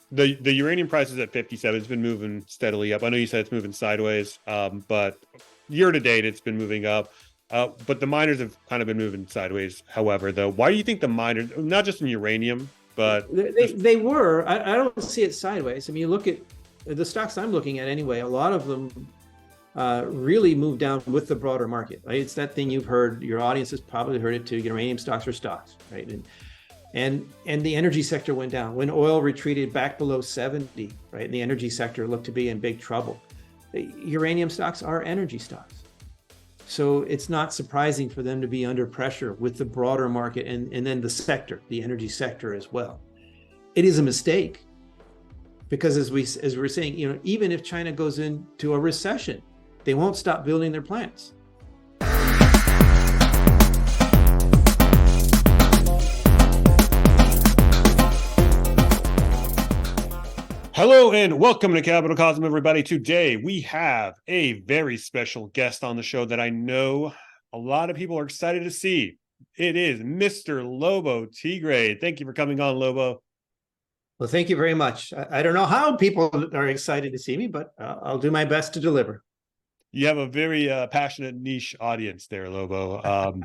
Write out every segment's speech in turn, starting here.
The uranium price is at 57. It's been moving steadily up. I know you said it's moving sideways, but year to date it's been moving up. But the miners have kind of been moving sideways. However, though, why do you think the miners, not just in uranium, but They were. I don't see it sideways. I mean, you look at the stocks I'm looking at anyway. A lot of them really moved down with the broader market. Right? It's that thing you've heard. Your audience has probably heard it too. Uranium stocks are stocks, right? And the energy sector went down when oil retreated back below 70. Right, and the energy sector looked to be in big trouble. Uranium stocks are energy stocks. So it's not surprising for them to be under pressure with the broader market and then the sector, the energy sector as well. It is a mistake because as we're saying, even if China goes into a recession, they won't stop building their plants. Hello and welcome to Capital Cosm, everybody. Today we have a very special guest on the show that I know a lot of people are excited to see. It is Mr. Lobo Tiggre. Thank you for coming on, Lobo. Well, thank you very much. I don't know how people are excited to see me, but I'll do my best to deliver. You have a very passionate niche audience there, Lobo.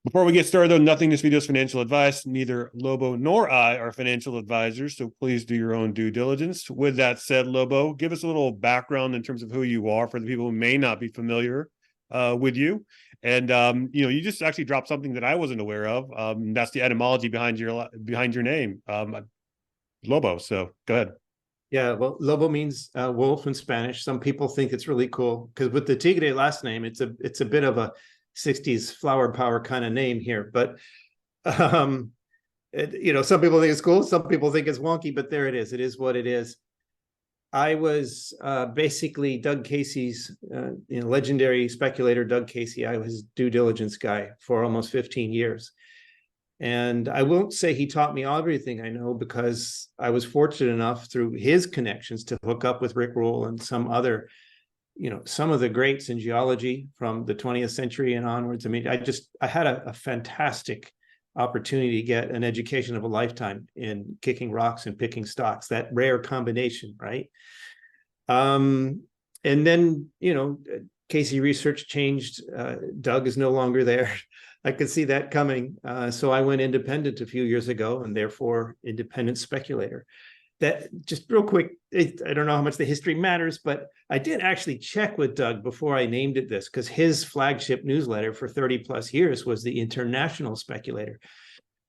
Before we get started, though, nothing in this video is financial advice. Neither Lobo nor I are financial advisors, so please do your own due diligence. With that said, Lobo, give us a little background in terms of who you are for the people who may not be familiar with you. And you just actually dropped something that I wasn't aware of. That's the etymology behind your name, Lobo. So go ahead. Yeah, well, Lobo means wolf in Spanish. Some people think it's really cool because with the Tigre last name, it's a bit of a 60s flower power kind of name here, but some people think it's cool, some people think it's wonky, but there it is what it is. I was basically Doug Casey's legendary speculator Doug Casey. I was due diligence guy for almost 15 years, and I won't say he taught me everything I know, because I was fortunate enough through his connections to hook up with Rick Rule and some of the greats in geology from the 20th century and onwards. I mean, I had a fantastic opportunity to get an education of a lifetime in kicking rocks and picking stocks, that rare combination, right? And then, Casey Research changed. Doug is no longer there. I could see that coming. So I went independent a few years ago, and therefore independent speculator. That, just real quick, I don't know how much the history matters, but I did actually check with Doug before I named it this, because his flagship newsletter for 30 plus years was the International Speculator.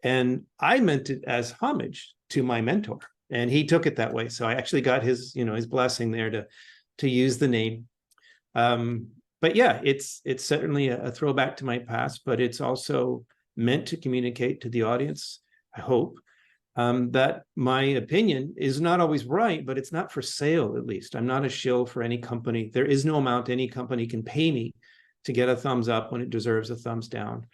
And I meant it as homage to my mentor, and he took it that way. So I actually got his blessing there to use the name. But yeah, it's certainly a throwback to my past, but it's also meant to communicate to the audience, I hope, that my opinion is not always right, but it's not for sale. At least I'm not a shill for any company. There is no amount any company can pay me to get a thumbs up when it deserves a thumbs down.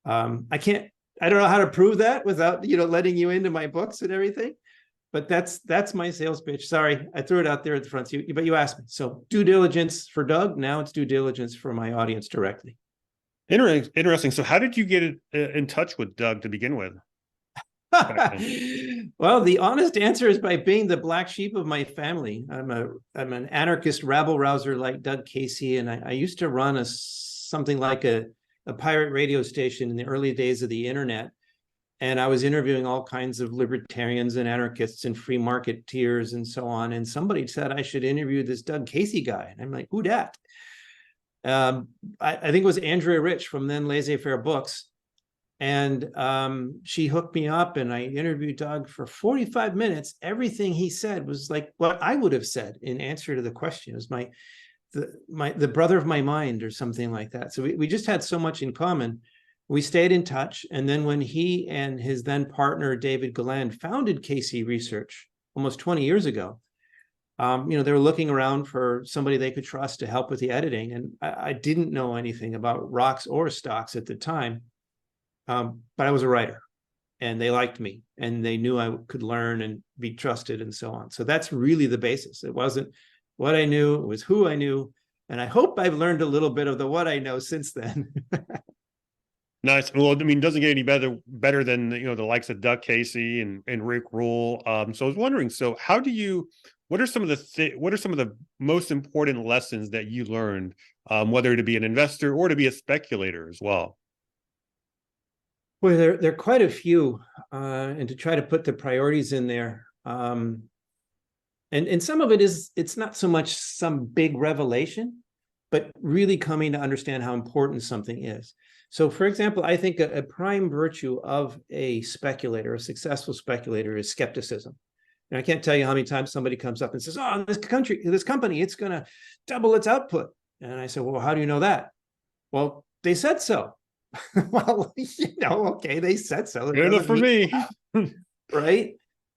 I don't know how to prove that without letting you into my books and everything, but that's my sales pitch. Sorry, I threw it out there at the front, but you asked me. So due diligence for Doug, now it's due diligence for my audience directly. Interesting. So how did you get in touch with Doug to begin with? Well, the honest answer is by being the black sheep of my family. I'm an anarchist rabble rouser like Doug Casey, and I used to run something like a pirate radio station in the early days of the internet, and I was interviewing all kinds of libertarians and anarchists and free marketeers and so on. And somebody said I should interview this Doug Casey guy, and I'm like, who dat? I think it was Andrea Rich from then Laissez-Faire Books. And she hooked me up, and I interviewed Doug for 45 minutes. Everything he said was like what I would have said in answer to the question. It was the brother of my mind or something like that. So we just had so much in common. We stayed in touch. And then when he and his then partner, David Galland, founded Casey Research almost 20 years ago, they were looking around for somebody they could trust to help with the editing. And I didn't know anything about rocks or stocks at the time. But I was a writer, and they liked me, and they knew I could learn and be trusted and so on. So that's really the basis. It wasn't what I knew, it was who I knew. And I hope I've learned a little bit of the what I know since then. Nice. Well, I mean, it doesn't get any better than, the likes of Doug Casey and Rick Rule. So I was wondering, so how do you, what are some of the most important lessons that you learned, whether to be an investor or to be a speculator as well? Well, there are quite a few, and to try to put the priorities in there. And some of it is, it's not so much some big revelation, but really coming to understand how important something is. So, for example, I think a prime virtue of a speculator, a successful speculator, is skepticism. And I can't tell you how many times somebody comes up and says, "Oh, this company, it's going to double its output." And I say, "Well, how do you know that?" "Well, they said so." Well, okay, they said so. Good enough for me. Right?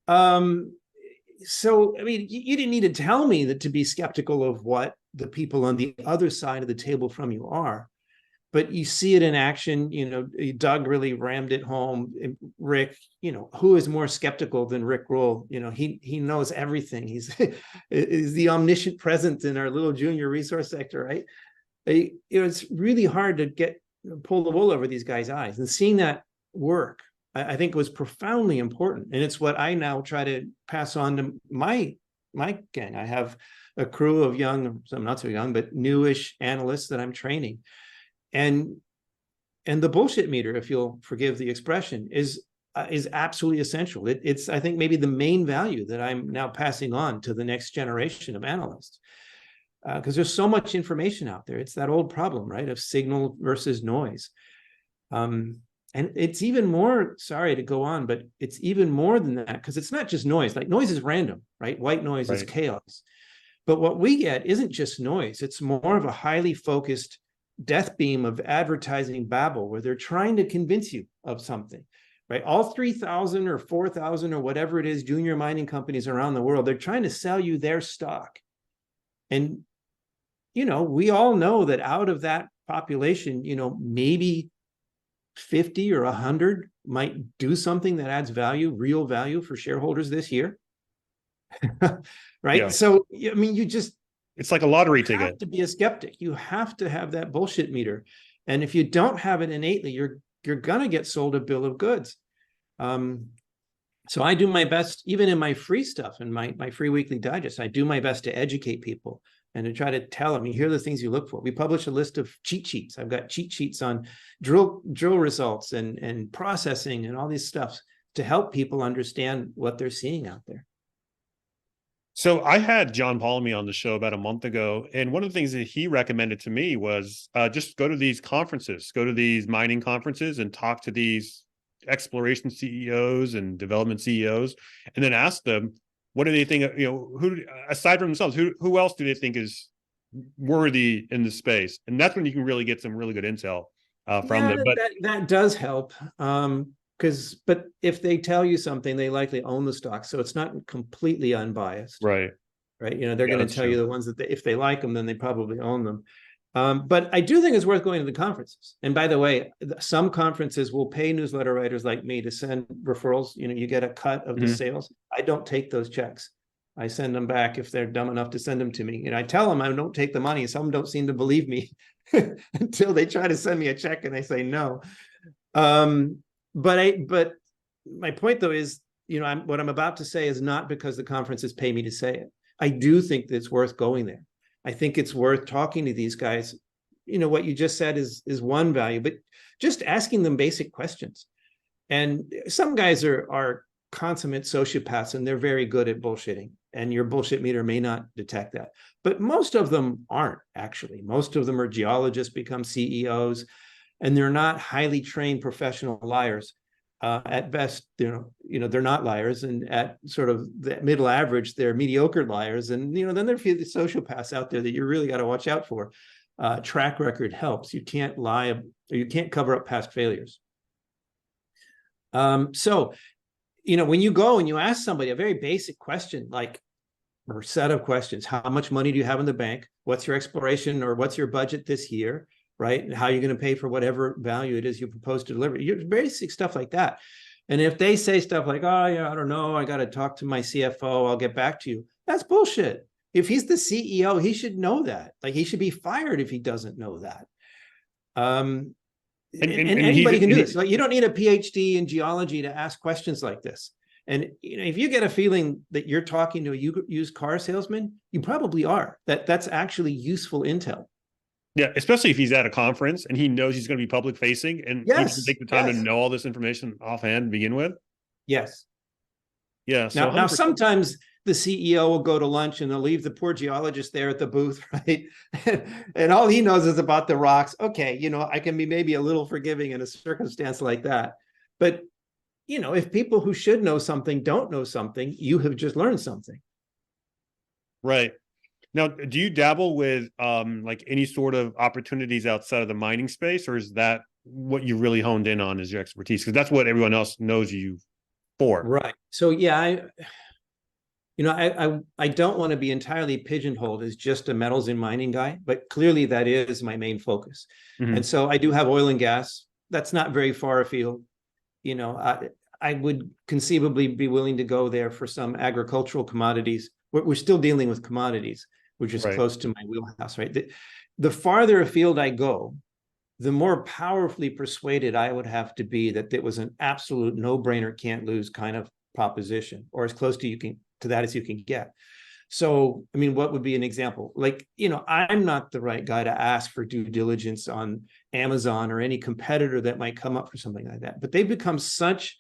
So, I mean, you didn't need to tell me that to be skeptical of what the people on the other side of the table from you are. But you see it in action. Doug really rammed it home. Rick, who is more skeptical than Rick Rule? He knows everything. He's the omniscient presence in our little junior resource sector, right? It's really hard to pull the wool over these guys' eyes, and seeing that work, I think, was profoundly important. And it's what I now try to pass on to my gang. I have a crew of young, some not so young, but newish analysts that I'm training. And the bullshit meter, if you'll forgive the expression, is absolutely essential. It's, I think, maybe the main value that I'm now passing on to the next generation of analysts, because there's so much information out there. It's that old problem, right, of signal versus noise. And it's even more, sorry to go on, but it's even more than that, because it's not just noise. Like, noise is random, right? White noise is chaos. But what we get isn't just noise. It's more of a highly focused death beam of advertising babble, where they're trying to convince you of something, right? All 3,000 or 4,000 or whatever it is junior mining companies around the world, they're trying to sell you their stock. And, we all know that out of that population, maybe 50 or 100 might do something that adds value, real value for shareholders this year. Right? Yeah. So, I mean, it's like a lottery ticket. You have to be a skeptic. You have to have that bullshit meter. And if you don't have it innately, you're going to get sold a bill of goods. So I do my best, even in my free stuff, in my free weekly digest, I do my best to educate people and to try to tell them, here are the things you look for. We publish a list of cheat sheets. I've got cheat sheets on drill results and processing and all these stuff to help people understand what they're seeing out there. So I had John Palmy on the show about a month ago, and one of the things that he recommended to me was just go to these conferences, go to these mining conferences and talk to these exploration CEOs and development CEOs, and then ask them, what do they think, who, aside from themselves, who else do they think is worthy in the space? And that's when you can really get some really good intel from them. But that does help. But if they tell you something, they likely own the stock, so it's not completely unbiased. Right. They're going to tell you the ones that if they like them, then they probably own them. But I do think it's worth going to the conferences. And by the way, some conferences will pay newsletter writers like me to send referrals. You get a cut of the sales. I don't take those checks. I send them back if they're dumb enough to send them to me. I tell them I don't take the money. Some don't seem to believe me until they try to send me a check and I say no. But my point, though, is, what I'm about to say is not because the conferences pay me to say it. I do think that it's worth going there. I think it's worth talking to these guys. What you just said is one value, but just asking them basic questions. And some guys are consummate sociopaths, and they're very good at bullshitting, and your bullshit meter may not detect that. But most of them aren't, actually. Most of them are geologists, become CEOs, and they're not highly trained professional liars. At best, they're not liars, and at sort of the middle average, they're mediocre liars. And then there are a few sociopaths out there that you really got to watch out for. Track record helps. You can't lie, or you can't cover up past failures. So, when you go and you ask somebody a very basic question, or set of questions, how much money do you have in the bank? What's your exploration, or what's your budget this year? Right? And how are you going to pay for whatever value it is you propose to deliver? Basic stuff like that. And if they say stuff like, oh, yeah, I don't know, I got to talk to my CFO, I'll get back to you. That's bullshit. If he's the CEO, he should know that. He should be fired if he doesn't know that. And anybody can do this. Like, you don't need a PhD in geology to ask questions like this. And if you get a feeling that you're talking to a used car salesman, you probably are. That's actually useful intel. Yeah, especially if he's at a conference and he knows he's going to be public facing, and he can take the time to know all this information offhand to begin with. Yes. Yeah. So now sometimes the CEO will go to lunch and they'll leave the poor geologist there at the booth, right? And all he knows is about the rocks. Okay, I can be maybe a little forgiving in a circumstance like that. But, if people who should know something don't know something, you have just learned something. Right. Now, do you dabble with like any sort of opportunities outside of the mining space, or is that what you really honed in on as your expertise? Because that's what everyone else knows you for. Right. So yeah, I don't want to be entirely pigeonholed as just a metals and mining guy, but clearly that is my main focus. Mm-hmm. And so I do have oil and gas. That's not very far afield. I would conceivably be willing to go there for some agricultural commodities. We're still dealing with commodities, which is close to my wheelhouse, right? The farther afield I go, the more powerfully persuaded I would have to be that it was an absolute no-brainer, can't lose kind of proposition, or as close to that as you can get. So, I mean, what would be an example? Like, I'm not the right guy to ask for due diligence on Amazon or any competitor that might come up for something like that. But they've become such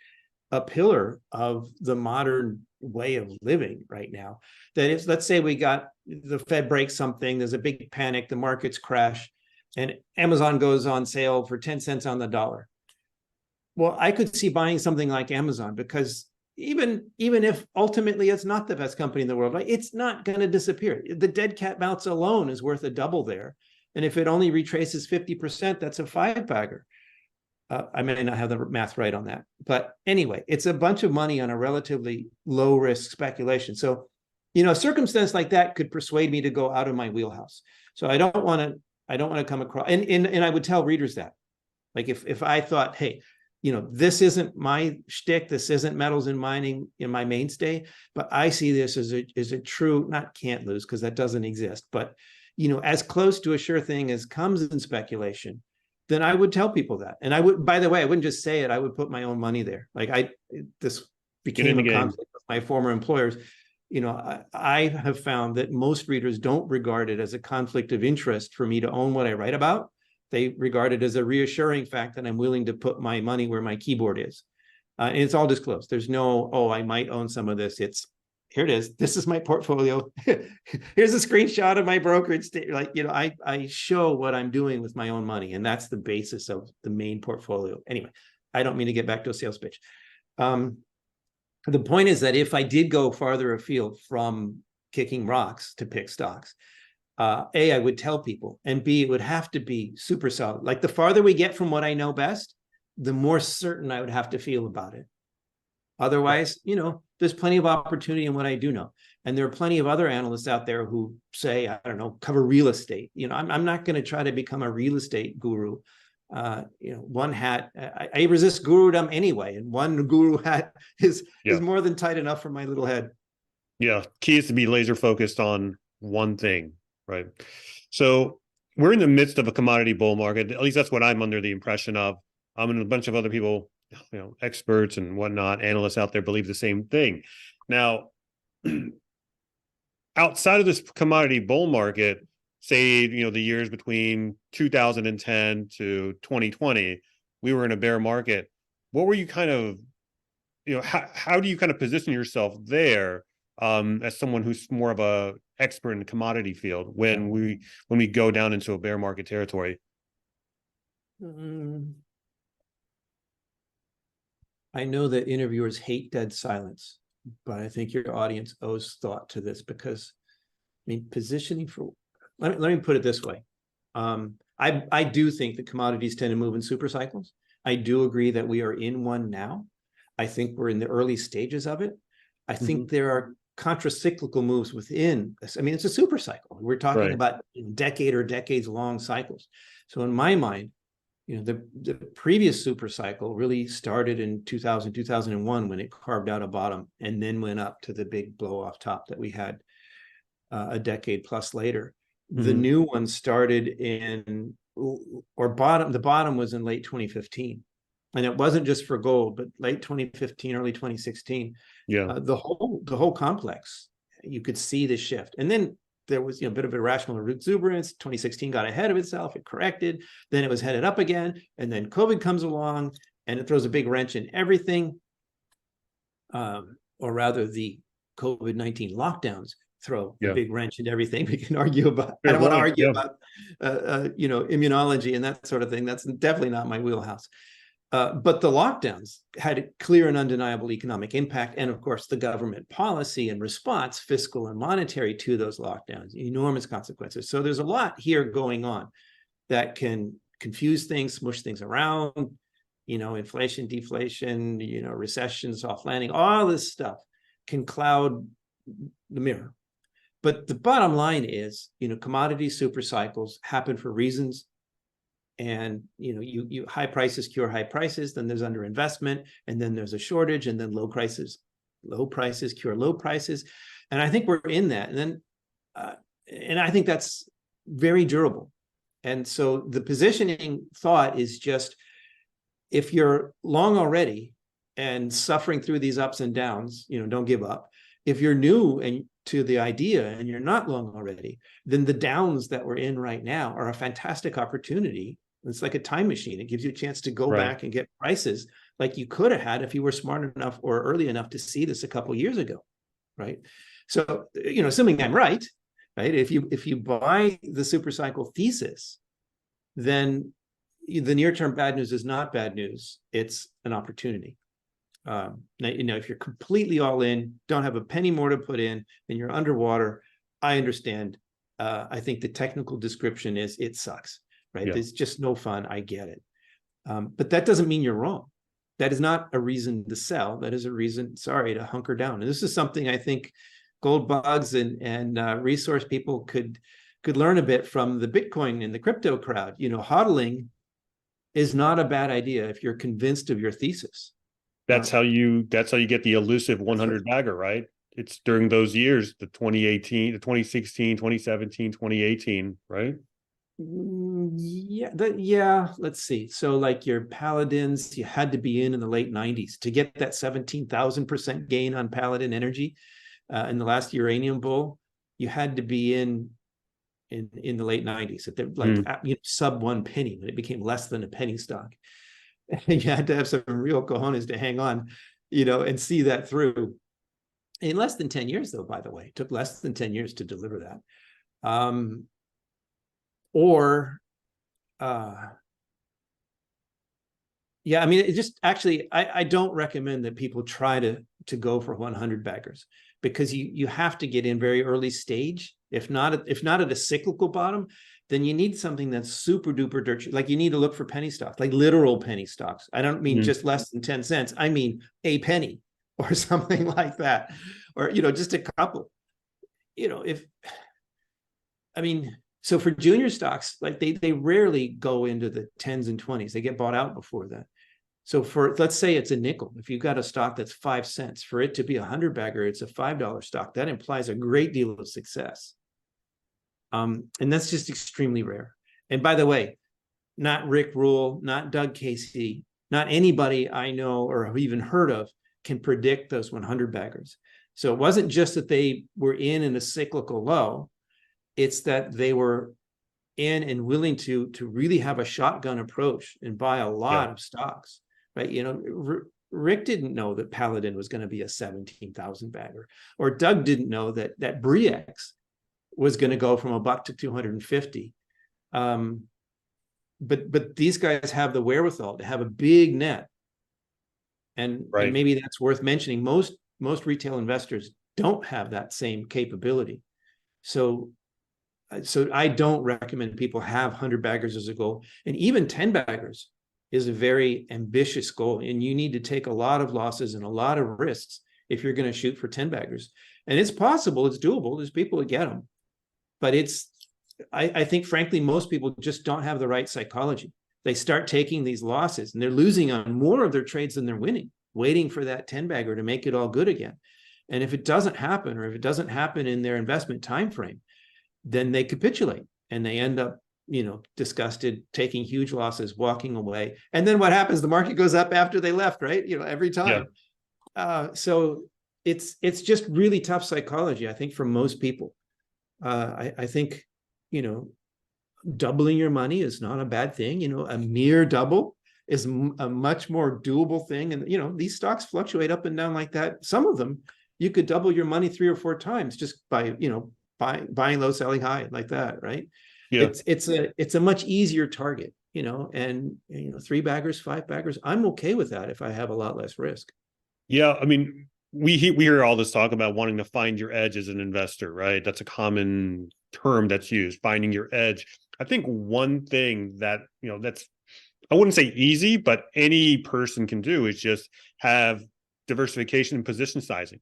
a pillar of the modern way of living right now that if, let's say, the Fed breaks something, there's a big panic, the markets crash, and Amazon goes on sale for 10 cents on the dollar. Well, I could see buying something like Amazon, because even if ultimately it's not the best company in the world, right? It's not going to disappear. The dead cat bounce alone is worth a double there. And if it only retraces 50%, that's a 5-bagger. I may not have the math right on that. But anyway, it's a bunch of money on a relatively low risk speculation. So, a circumstance like that could persuade me to go out of my wheelhouse. So I don't want to come across, and I would tell readers that, like, if I thought, hey, this isn't my shtick, this isn't metals and mining in my mainstay, but I see this as a true, not can't lose, because that doesn't exist, but as close to a sure thing as comes in speculation, then I would tell people that. And I would, by the way, I wouldn't just say it, I would put my own money there. Like this became a conflict with my former employers. I have found that most readers don't regard it as a conflict of interest for me to own what I write about. They regard it as a reassuring fact that I'm willing to put my money where my keyboard is. And it's all disclosed. There's no, I might own some of this. It's, here it is. This is my portfolio. Here's a screenshot of my brokerage. Like, I show what I'm doing with my own money. And that's the basis of the main portfolio. Anyway, I don't mean to get back to a sales pitch. The point is that if I did go farther afield from kicking rocks to pick stocks, A, I would tell people, and B, it would have to be super solid. Like, the farther we get from what I know best, the more certain I would have to feel about it. Otherwise, there's plenty of opportunity in what I do know. And there are plenty of other analysts out there who say, I don't know, cover real estate. I'm not going to try to become a real estate guru. One hat, I resist gurudom anyway. And one guru hat is more than tight enough for my little head. Yeah. Key is to be laser focused on one thing. Right. So we're in the midst of a commodity bull market. At least that's what I'm under the impression of. And a bunch of other people, experts and whatnot, analysts out there believe the same thing. Now, outside of this commodity bull market, say, the years between 2010 to 2020, we were in a bear market. What were you kind of, how do you kind of position yourself there as someone who's more of a expert in the commodity field when we go down into a bear market territory? I know that interviewers hate dead silence, but I think your audience owes thought to this, because positioning for, let me put it this way. I do think that commodities tend to move in super cycles. I do agree that we are in one now. I think we're in the early stages of it. I think there are contracyclical moves within this. It's a super cycle. We're talking about decade or decades long cycles. So in my mind, the previous super cycle really started in 2000, 2001, when it carved out a bottom and then went up to the big blow off top that we had a decade plus later. The new one started in or bottom, the bottom was in late 2015. And it wasn't just for gold, but late 2015, early 2016. Yeah. The whole complex, you could see the shift. And then there was, a bit of irrational exuberance. 2016 got ahead of itself. It corrected. Then it was headed up again. And then COVID comes along and it throws a big wrench in everything. Or rather, the COVID-19 lockdowns throw a big wrench into everything. We can argue about, I don't want to argue about, immunology and that sort of thing. That's definitely not my wheelhouse. But the lockdowns had a clear and undeniable economic impact. And of course, the government policy and response, fiscal and monetary, to those lockdowns, enormous consequences. So there's a lot here going on that can confuse things, smush things around, inflation, deflation, recession, soft landing, all this stuff can cloud the mirror. But the bottom line is, commodity super cycles happen for reasons. And you high prices cure high prices, then there's underinvestment, and then there's a shortage, and then low prices cure low prices. And I think we're in that. And then and I think that's very durable. And so the positioning thought is just, if you're long already and suffering through these ups and downs, don't give up. If you're new and to the idea and you're not long already, then the downs that we're in right now are a fantastic opportunity. It's like a time machine. It gives you a chance to go back and get prices like you could have had if you were smart enough or early enough to see this a couple of years ago, right? So, assuming I'm right, if you buy the super cycle thesis, then the near-term bad news is not bad news. It's an opportunity. Now, if you're completely all in, don't have a penny more to put in, and you're underwater, I understand. I think the technical description is it sucks. Right? Yeah. It's just no fun. I get it. But that doesn't mean you're wrong. That is not a reason to sell. That is a reason, to hunker down. And this is something I think gold bugs and resource people could learn a bit from the Bitcoin and the crypto crowd. Hodling is not a bad idea if you're convinced of your thesis. That's how you get the elusive 100 bagger, right? It's during those years, the 2018, the 2016, 2017, 2018, right? Let's see. So like your Paladins, you had to be in the late 90s to get that 17,000% gain on Paladin Energy in the last uranium bull. You had to be in the late 90s at the sub 1 penny, when it became less than a penny stock. And you had to have some real cojones to hang on, and see that through. In less than 10 years, though, by the way, it took less than 10 years to deliver that. It just actually, I don't recommend that people try to go for 100 baggers, because you have to get in very early stage. If not at a cyclical bottom, then you need something that's super duper dirt. Like you need to look for penny stocks, like literal penny stocks. I don't mean just less than 10 cents. I mean a penny or something like that, or just a couple. So for junior stocks, like they rarely go into the 10s and 20s. They get bought out before that. So let's say it's a nickel. If you've got a stock that's 5 cents, for it to be a 100 bagger, it's a $5 stock. That implies a great deal of success. And that's just extremely rare. And by the way, not Rick Rule, not Doug Casey, not anybody I know or have even heard of can predict those 100 baggers. So it wasn't just that they were in a cyclical low. It's that they were in and willing to really have a shotgun approach and buy a lot of stocks, right? Rick didn't know that Paladin was going to be a 17,000 bagger, or Doug didn't know that Bre-X was going to go from $1 to 250. But these guys have the wherewithal to have a big net, and maybe that's worth mentioning. Most retail investors don't have that same capability. So I don't recommend people have 100 baggers as a goal. And even 10 baggers is a very ambitious goal. And you need to take a lot of losses and a lot of risks if you're going to shoot for 10 baggers. And it's possible, it's doable. There's people that get them. But I think, frankly, most people just don't have the right psychology. They start taking these losses and they're losing on more of their trades than they're winning, waiting for that 10 bagger to make it all good again. And if it doesn't happen, or if it doesn't happen in their investment time frame, then they capitulate and they end up disgusted, taking huge losses, walking away. And then what happens? The market goes up after they left, right? Every time. So it's just really tough psychology, I think, for most people. I think, doubling your money is not a bad thing. A mere double is a much more doable thing. And, these stocks fluctuate up and down like that. Some of them, you could double your money 3 or 4 times just by, buying low, selling high like that, right? Yeah. It's a much easier target, and 3 baggers, 5 baggers. I'm okay with that if I have a lot less risk. Yeah, I mean, we hear all this talk about wanting to find your edge as an investor, right? That's a common term that's used, finding your edge. I think one thing that, that's, I wouldn't say easy, but any person can do is just have diversification and position sizing.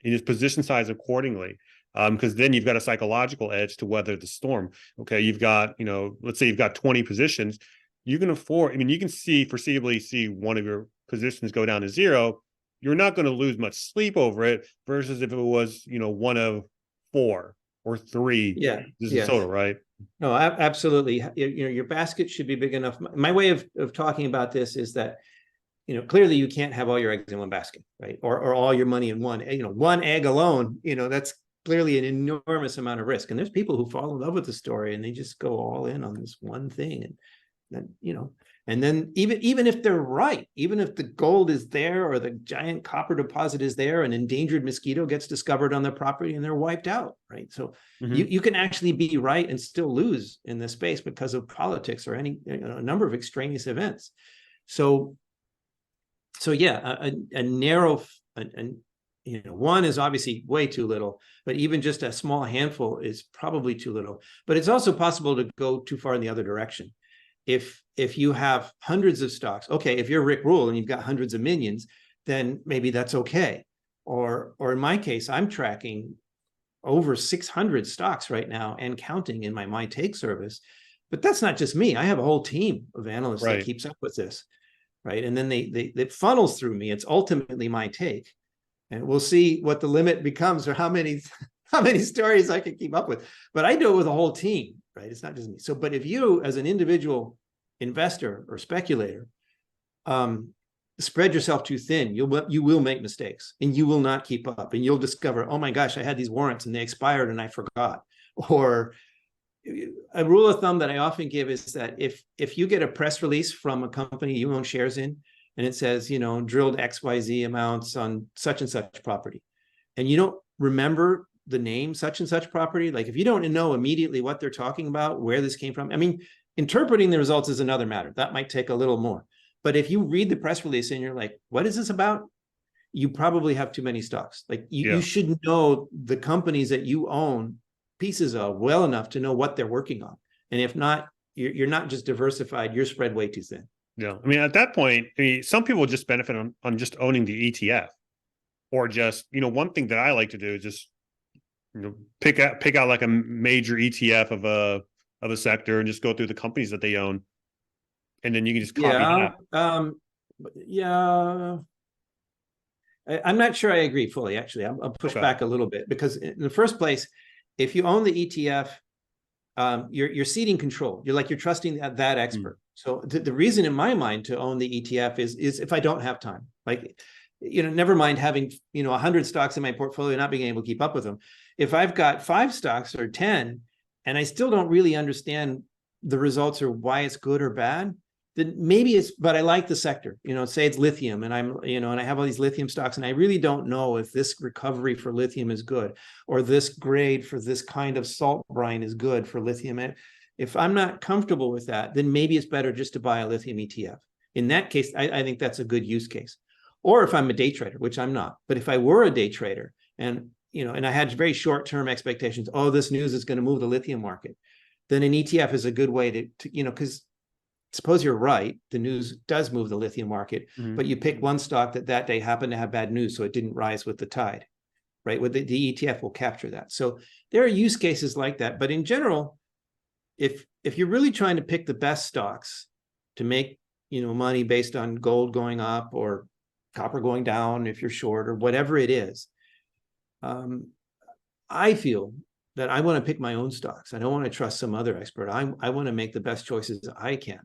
You just position size accordingly. Because then you've got a psychological edge to weather the storm. Okay, you've got, let's say you've got 20 positions. You can afford, I mean, you can foreseeably see one of your positions go down to 0. You're not going to lose much sleep over it versus if it was, one of 4 or 3. Yeah. This is total, right? No, absolutely. Your basket should be big enough. My way of talking about this is that, clearly you can't have all your eggs in one basket, right? Or all your money in one, one egg alone, that's clearly an enormous amount of risk. And there's people who fall in love with the story and they just go all in on this one thing. And then, and then even if they're right, even if the gold is there or the giant copper deposit is there, an endangered mosquito gets discovered on the property and they're wiped out, right? So you can actually be right and still lose in this space because of politics or any a number of extraneous events. So yeah, a narrow, one is obviously way too little, but even just a small handful is probably too little. But it's also possible to go too far in the other direction. If you have hundreds of stocks, okay, if you're Rick Rule and you've got hundreds of millions, then maybe that's okay. Or in my case, I'm tracking over 600 stocks right now and counting in my take service. But that's not just me. I have a whole team of analysts that keeps up with this, right? And then it funnels through me. It's ultimately my take. And we'll see what the limit becomes or how many stories I can keep up with. But I do it with a whole team, right? It's not just me. So, but if you, as an individual investor or speculator, spread yourself too thin, you will make mistakes and you will not keep up. And you'll discover, oh my gosh, I had these warrants and they expired and I forgot. Or a rule of thumb that I often give is that if you get a press release from a company you own shares in, and it says, drilled XYZ amounts on such and such property, and you don't remember the name such and such property, like if you don't know immediately what they're talking about, where this came from, I mean, interpreting the results is another matter. That might take a little more. But if you read the press release and you're like, what is this about? You probably have too many stocks. Like you should know the companies that you own pieces of well enough to know what they're working on. And if not, you're not just diversified, you're spread way too thin. Yeah. I mean, at that point, some people just benefit on just owning the ETF, or just, one thing that I like to do is just, pick out like a major ETF of a sector and just go through the companies that they own. And then you can just copy that. I'm not sure I agree fully, actually. I'll push back a little bit, because in the first place, if you own the ETF, you're ceding control. You're trusting that expert. So the reason in my mind to own the ETF is if I don't have time, like, never mind having, 100 stocks in my portfolio, not being able to keep up with them. If I've got 5 stocks or 10, and I still don't really understand the results or why it's good or bad, then maybe but I like the sector, say it's lithium, and and I have all these lithium stocks, and I really don't know if this recovery for lithium is good, or this grade for this kind of salt brine is good for lithium. And if I'm not comfortable with that, then maybe it's better just to buy a lithium ETF. In that case, I think that's a good use case. Or if I'm a day trader, which I'm not, but if I were a day trader and, and I had very short-term expectations, oh, this news is going to move the lithium market, then an ETF is a good way to because suppose you're right, the news does move the lithium market, but you pick one stock that day happened to have bad news, so it didn't rise with the tide, right? With the ETF will capture that. So there are use cases like that. But in general, if you're really trying to pick the best stocks to make, money based on gold going up or copper going down, if you're short or whatever it is, I feel that I want to pick my own stocks. I don't want to trust some other expert. I want to make the best choices I can.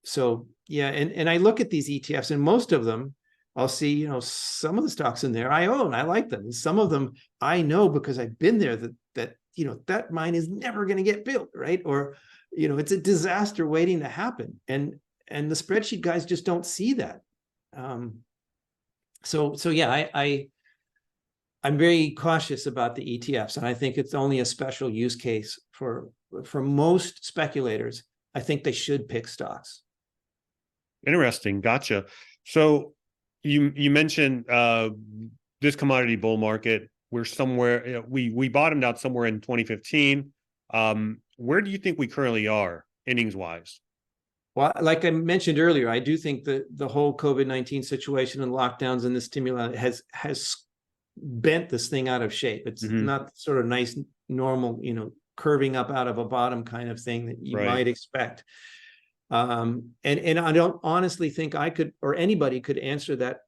So yeah, and I look at these ETFs, and most of them I'll see, you know, some of the stocks in there I own, I like them. And some of them I know because I've been there that you know, that mine is never going to get built, right? Or, you know, it's a disaster waiting to happen. And the spreadsheet guys just don't see that. So yeah, I'm very cautious about the ETFs, and I think it's only a special use case for most speculators. I think they should pick stocks. Interesting. Gotcha. So you mentioned this commodity bull market. We're somewhere, you know, we bottomed out somewhere in 2015. Where do you think we currently are, innings wise? Well, like I mentioned earlier, I do think that the whole COVID-19 situation and lockdowns and the stimuli has bent this thing out of shape. It's not sort of nice, normal, you know, curving up out of a bottom kind of thing that you might expect. And I don't honestly think I could, or anybody could answer that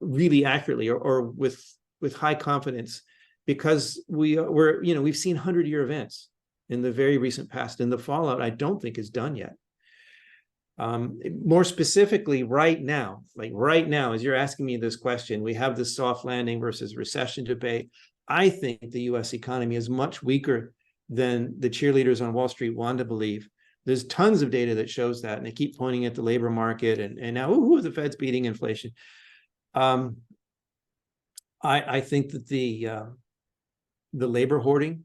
really accurately or with high confidence, because we've seen 100-year events in the very recent past, and the fallout I don't think is done yet. More specifically, right now, as you're asking me this question, we have this soft landing versus recession debate. I think the US economy is much weaker than the cheerleaders on Wall Street want to believe. There's tons of data that shows that, and they keep pointing at the labor market and now, the Fed's beating inflation. I think that the labor hoarding,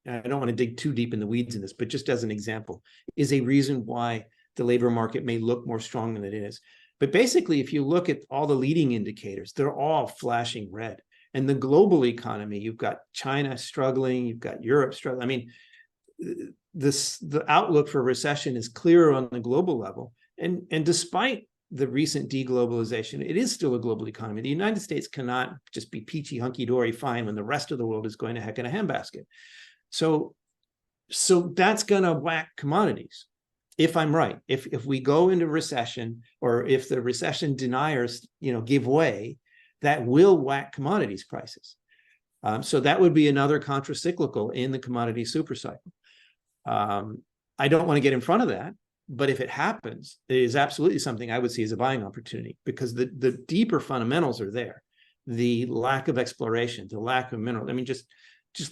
I don't want to dig too deep in the weeds in this, but just as an example, is a reason why the labor market may look more strong than it is. But basically, if you look at all the leading indicators, they're all flashing red. And the global economy, you've got China struggling, you've got Europe struggling. I mean, the outlook for recession is clearer on the global level. And despite the recent deglobalization, it is still a global economy. The United States cannot just be peachy, hunky-dory fine when the rest of the world is going to heck in a handbasket. So that's going to whack commodities. If I'm right, if we go into recession, or if the recession deniers, give way, that will whack commodities prices. So that would be another contracyclical in the commodity supercycle. I don't want to get in front of that, but if it happens, it is absolutely something I would see as a buying opportunity, because the deeper fundamentals are there. The lack of exploration, the lack of minerals. I mean, just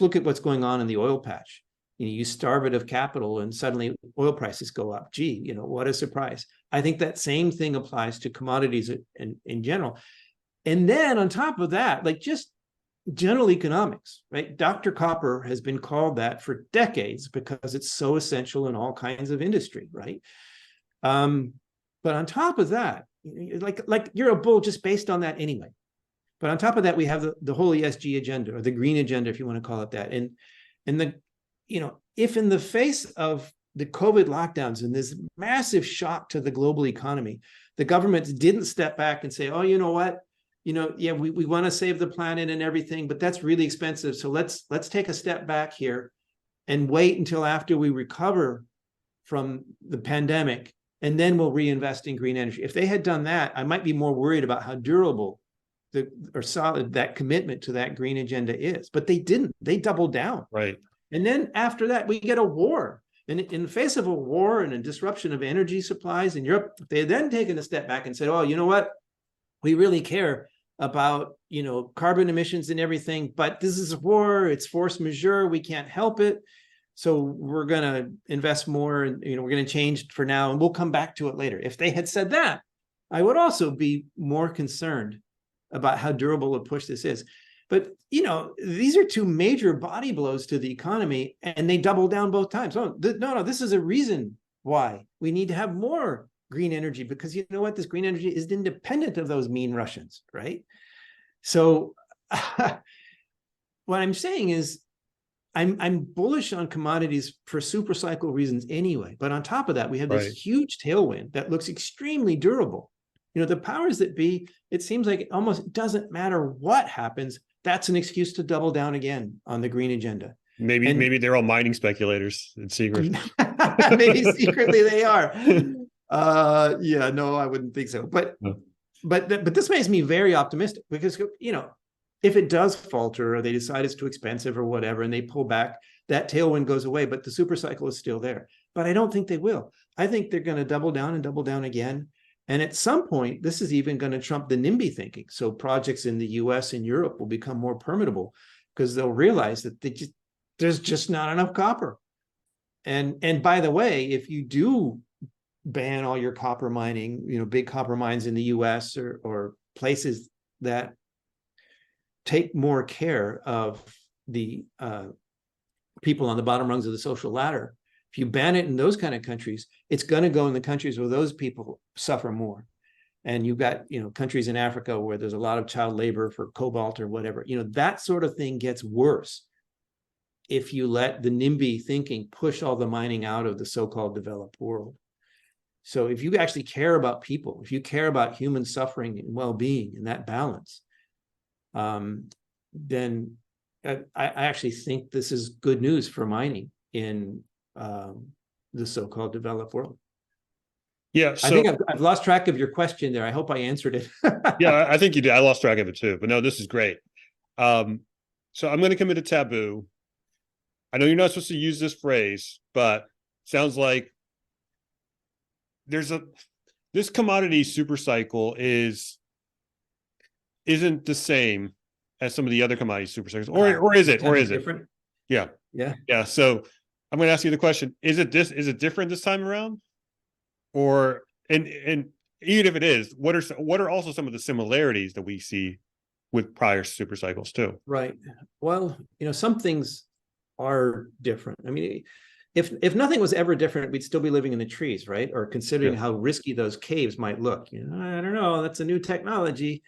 look at what's going on in the oil patch. You starve it of capital and suddenly oil prices go up. Gee, what a surprise. I think that same thing applies to commodities in general. And then on top of that, like just general economics, right? Dr. Copper has been called that for decades because it's so essential in all kinds of industry, right? But on top of that, like you're a bull just based on that anyway. But on top of that, we have the whole ESG agenda, or the green agenda, if you want to call it that. And the if in the face of the COVID lockdowns and this massive shock to the global economy, the governments didn't step back and say, oh, you know what? Yeah, we want to save the planet and everything, but that's really expensive. So let's take a step back here and wait until after we recover from the pandemic, and then we'll reinvest in green energy. If they had done that, I might be more worried about how durable or solid that commitment to that green agenda is. But they didn't. They doubled down. Right. And then after that, we get a war. And in the face of a war and a disruption of energy supplies in Europe, they had then taken a step back and said, oh, you know what? We really care about, carbon emissions and everything, but this is a war, it's force majeure, we can't help it. So we're going to invest more and, we're going to change for now and we'll come back to it later. If they had said that, I would also be more concerned about how durable a push this is. But, these are two major body blows to the economy, and they double down both times. Oh, no, this is a reason why we need to have more green energy, because you know what? This green energy is independent of those mean Russians, right? So what I'm saying is I'm bullish on commodities for super cycle reasons anyway. But on top of that, we have this huge tailwind that looks extremely durable. The powers that be, it seems like it almost doesn't matter what happens. That's an excuse to double down again on the green agenda. Maybe they're all mining speculators in secret. Maybe secretly they are. No, I wouldn't think so. But this makes me very optimistic, because if it does falter or they decide it's too expensive or whatever, and they pull back, that tailwind goes away, but the super cycle is still there. But I don't think they will. I think they're going to double down and double down again. And at some point, this is even going to trump the NIMBY thinking. So projects in the US and Europe will become more permittable because they'll realize that there's just not enough copper. And by the way, if you do ban all your copper mining, big copper mines in the US or places that take more care of the people on the bottom rungs of the social ladder, if you ban it in those kind of countries, it's going to go in the countries where those people suffer more. And you've got, countries in Africa where there's a lot of child labor for cobalt or whatever, that sort of thing gets worse if you let the NIMBY thinking push all the mining out of the so-called developed world. So if you actually care about people, if you care about human suffering and well-being and that balance, then I actually think this is good news for mining in the so-called developed world. Yeah, so I think I've lost track of your question there. I hope I answered it. yeah, I think you did. I lost track of it too, but no, this is great. So I'm going to commit a taboo. I know you're not supposed to use this phrase, but sounds like this commodity super cycle isn't the same as some of the other commodity super cycles, or is it? Or is it different? Yeah. So I'm going to ask you the question: Is it different this time around? Or and even if it is, what are also some of the similarities that we see with prior super cycles too? Right. Well, some things are different. I mean, if nothing was ever different, we'd still be living in the trees, right? Or considering how risky those caves might look. I don't know. That's a new technology.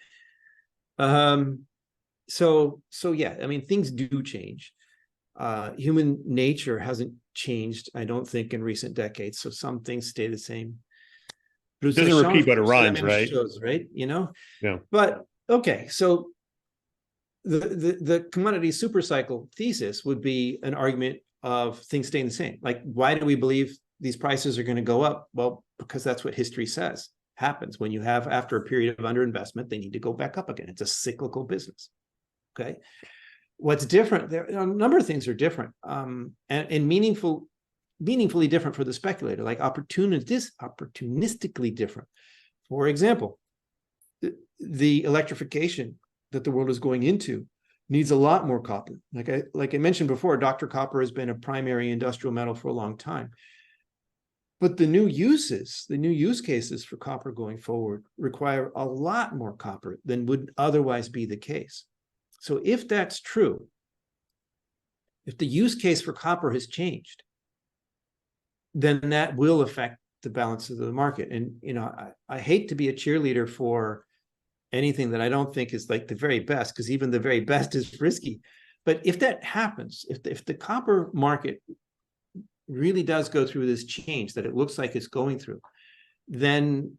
So yeah, I mean, things do change. Human nature hasn't changed, I don't think, in recent decades. So some things stay the same. It doesn't repeat, but it rhymes, right? Right? Yeah. But okay, so the commodity supercycle thesis would be an argument of things staying the same. Like, why do we believe these prices are going to go up? Well, because that's what history says happens. When you have, after a period of underinvestment, they need to go back up again. It's a cyclical business. Okay. What's different? There a number of things are different, and meaningfully different for the speculator, like opportunistically different. For example, the electrification that the world is going into needs a lot more copper. Like I mentioned before, Dr. Copper has been a primary industrial metal for a long time. But the new use cases for copper going forward require a lot more copper than would otherwise be the case. So if that's true, if the use case for copper has changed, then that will affect the balance of the market. And, I hate to be a cheerleader for anything that I don't think is like the very best, because even the very best is risky. But if that happens, if the copper market really does go through this change that it looks like it's going through, then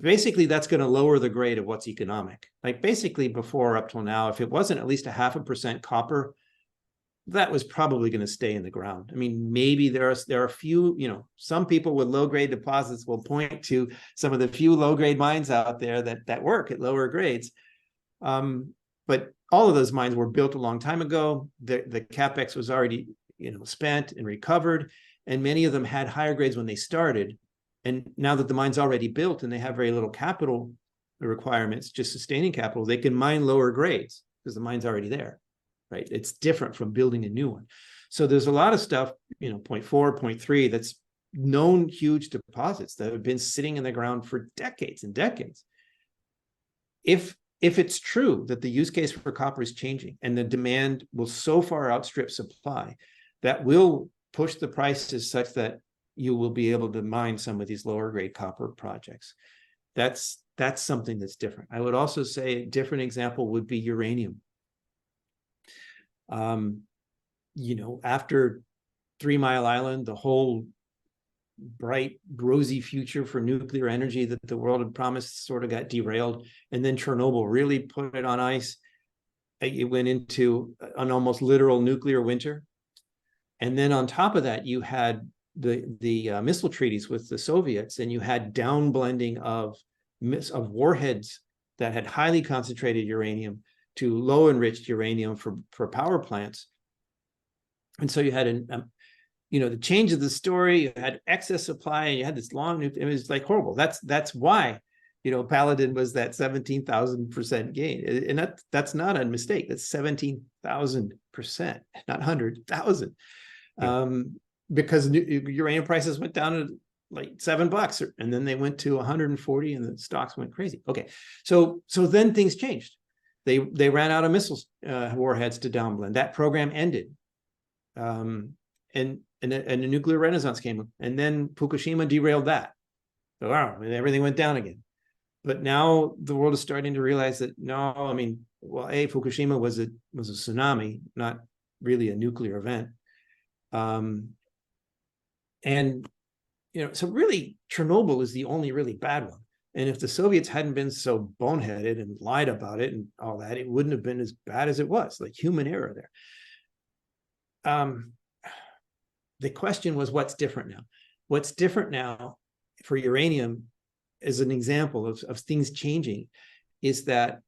basically that's going to lower the grade of what's economic. Like basically before, up till now, if it wasn't at least 0.5% copper, that was probably going to stay in the ground. I mean, maybe there are a few, some people with low grade deposits will point to some of the few low grade mines out there that work at lower grades. But all of those mines were built a long time ago. The capex was already, spent and recovered, and many of them had higher grades when they started. And now that the mine's already built and they have very little capital requirements, just sustaining capital, they can mine lower grades because the mine's already there, right? It's different from building a new one. So there's a lot of stuff, 0.4, 0.3, that's known huge deposits that have been sitting in the ground for decades and decades. If it's true that the use case for copper is changing and the demand will so far outstrip supply, that will push the prices such that you will be able to mine some of these lower grade copper projects. That's something that's different. I would also say a different example would be uranium. After 3 Mile Island, the whole bright, rosy future for nuclear energy that the world had promised sort of got derailed. And then Chernobyl really put it on ice. It went into an almost literal nuclear winter. And then on top of that, you had the missile treaties with the Soviets, and you had downblending of warheads that had highly concentrated uranium to low enriched uranium for power plants. And so you had the change of the story, you had excess supply, and you had this long, it was like horrible. That's why, Paladin was that 17,000% gain. And that's not a mistake. That's 17,000%, not 100,000. Because uranium prices went down to like $7, and then they went to 140, and the stocks went crazy. Okay, so then things changed. They ran out of missiles warheads to downblend. That program ended, and a nuclear renaissance came, and then Fukushima derailed that. So wow, everything went down again. But now the world is starting to realize that Fukushima was a tsunami, not really a nuclear event. So really, Chernobyl is the only really bad one. And if the Soviets hadn't been so boneheaded and lied about it and all that, it wouldn't have been as bad as it was, like human error there. The question was, what's different now? What's different now for uranium, as an example of things changing, is that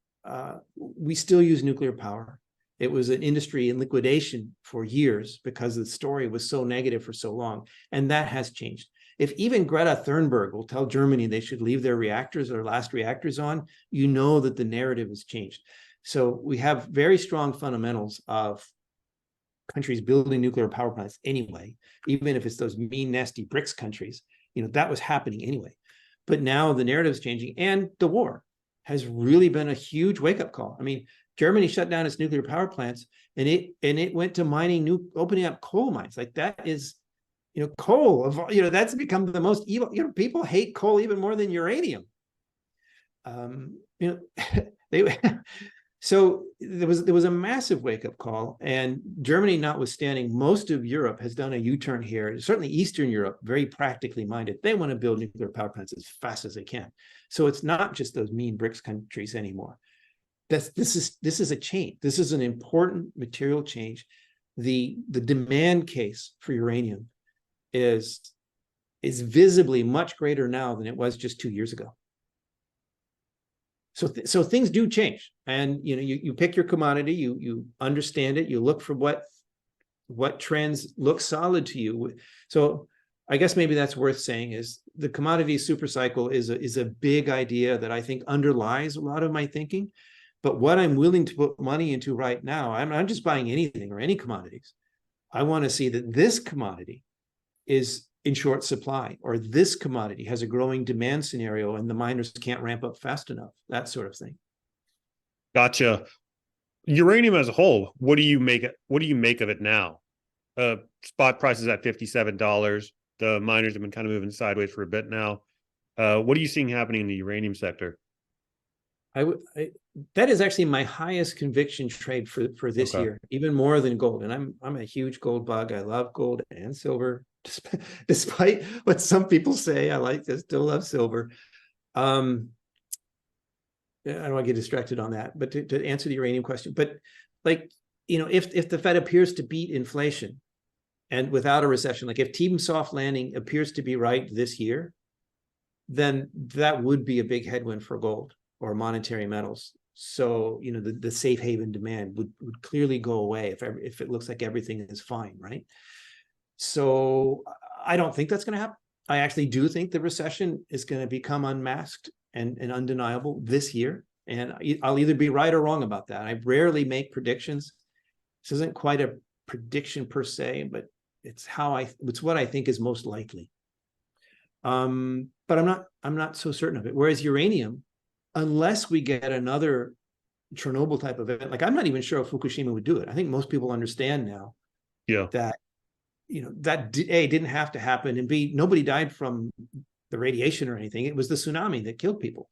we still use nuclear power. It was an industry in liquidation for years because the story was so negative for so long, and that has changed. If even Greta Thunberg will tell Germany they should leave their reactors, their last reactors on, that the narrative has changed. So we have very strong fundamentals of countries building nuclear power plants anyway, even if it's those mean, nasty BRICS countries, that was happening anyway. But now the narrative is changing, and the war has really been a huge wake-up call. I mean, Germany shut down its nuclear power plants, and it went to mining opening up coal mines. Like, that is, coal, that's become the most evil. People hate coal even more than uranium. So there was a massive wake-up call, and Germany notwithstanding, most of Europe has done a U-turn here. Certainly Eastern Europe, very practically minded. They want to build nuclear power plants as fast as they can. So it's not just those mean BRICS countries anymore. This is a change. This is an important material change. The demand case for uranium is visibly much greater now than it was just 2 years ago. So things do change, and you pick your commodity, you understand it, you look for what trends look solid to you. So I guess maybe that's worth saying is the commodity supercycle is a big idea that I think underlies a lot of my thinking. But what I'm willing to put money into right now, I'm not just buying anything or any commodities. I want to see that this commodity is in short supply, or this commodity has a growing demand scenario and the miners can't ramp up fast enough, that sort of thing. Gotcha. Uranium as a whole, what do you make of it now? Spot prices at $57. The miners have been kind of moving sideways for a bit now. What are you seeing happening in the uranium sector? That is actually my highest conviction trade for this year, even more than gold. And I'm a huge gold bug. I love gold and silver, despite what some people say. I still love silver. I don't want to get distracted on that, but to answer the uranium question, but if the Fed appears to beat inflation and without a recession, like if team soft landing appears to be right this year, then that would be a big headwind for gold or monetary metals. So, the safe haven demand would clearly go away if it looks like everything is fine, right? So I don't think that's going to happen. I actually do think the recession is going to become unmasked and undeniable this year. And I'll either be right or wrong about that. I rarely make predictions. This isn't quite a prediction per se, but it's what I think is most likely. But I'm not so certain of it. Whereas uranium, unless we get another Chernobyl type of event, like I'm not even sure if Fukushima would do it. I think most people understand now that, that A, didn't have to happen, and B, nobody died from the radiation or anything. It was the tsunami that killed people.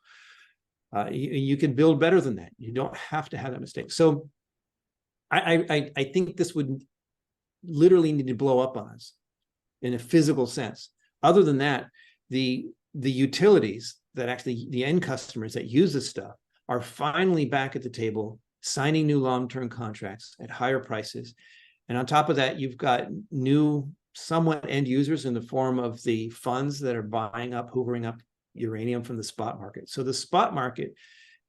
You can build better than that. You don't have to have that mistake. So I think this would literally need to blow up on us in a physical sense. Other than that, the utilities that actually the end customers that use this stuff are finally back at the table, signing new long-term contracts at higher prices. And on top of that, you've got new somewhat end users in the form of the funds that are hoovering up uranium from the spot market. So the spot market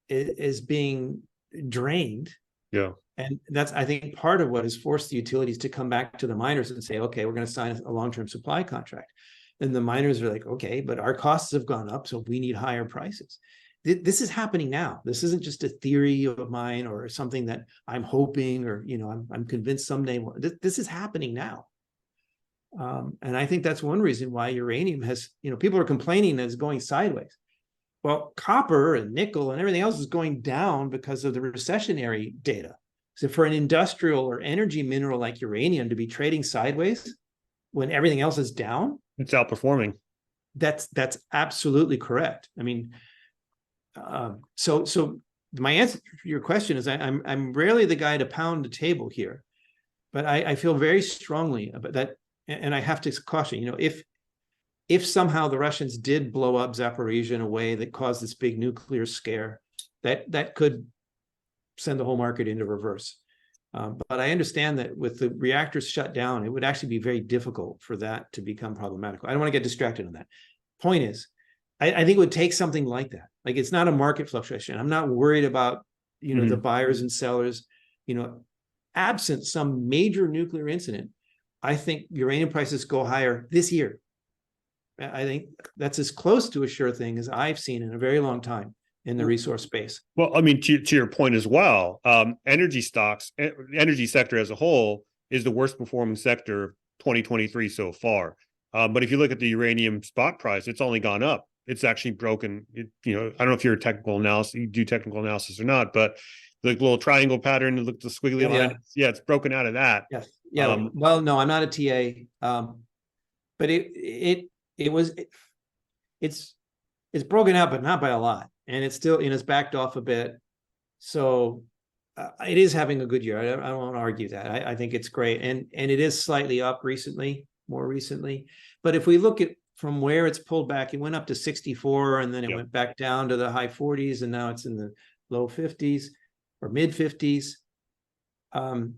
is being drained. Yeah. And that's, I think, part of what has forced the utilities to come back to the miners and say, okay, we're going to sign a long-term supply contract. And the miners are like, okay, but our costs have gone up, so we need higher prices. This is happening now. This isn't just a theory of mine or something that I'm hoping, or, you know, I'm convinced someday. This is happening now. And I think that's one reason why uranium has, you know, people are complaining that it's going sideways. Well, copper and nickel and everything else is going down because of the recessionary data. So for an industrial or energy mineral like uranium to be trading sideways when everything else is down, it's outperforming. That's absolutely correct. I mean, so my answer to your question is I'm rarely the guy to pound the table here, but I feel very strongly about that. And I have to caution, you know, if somehow the Russians did blow up Zaporizhzhia in a way that caused this big nuclear scare, that could send the whole market into reverse. But I understand that with the reactors shut down, it would actually be very difficult for that to become problematic. I don't want to get distracted on that. Point is, I think it would take something like that. Like, it's not a market fluctuation. I'm not worried about, you know, the buyers and sellers, you know, absent some major nuclear incident. I think uranium prices go higher this year. I think that's as close to a sure thing as I've seen in a very long time in the resource space. Well, I mean, to your point as well, energy stocks, energy sector as a whole is the worst performing sector of 2023 so far. But if you look at the uranium spot price, it's only gone up. It's actually broken. You know, I don't know if you're a technical analysis, you do technical analysis or not, but the little triangle pattern, look, the squiggly line, it's broken out of that. Yes. Yeah. Well, no, I'm not a TA, but it's broken out, but not by a lot, and it's still, you know, it's backed off a bit. So it is having a good year. I don't want to argue that. I think it's great, and it is slightly up recently, more recently. But if we look at from where it's pulled back, it went up to 64, and then it went back down to the high 40s, and now it's in the low 50s or mid 50s.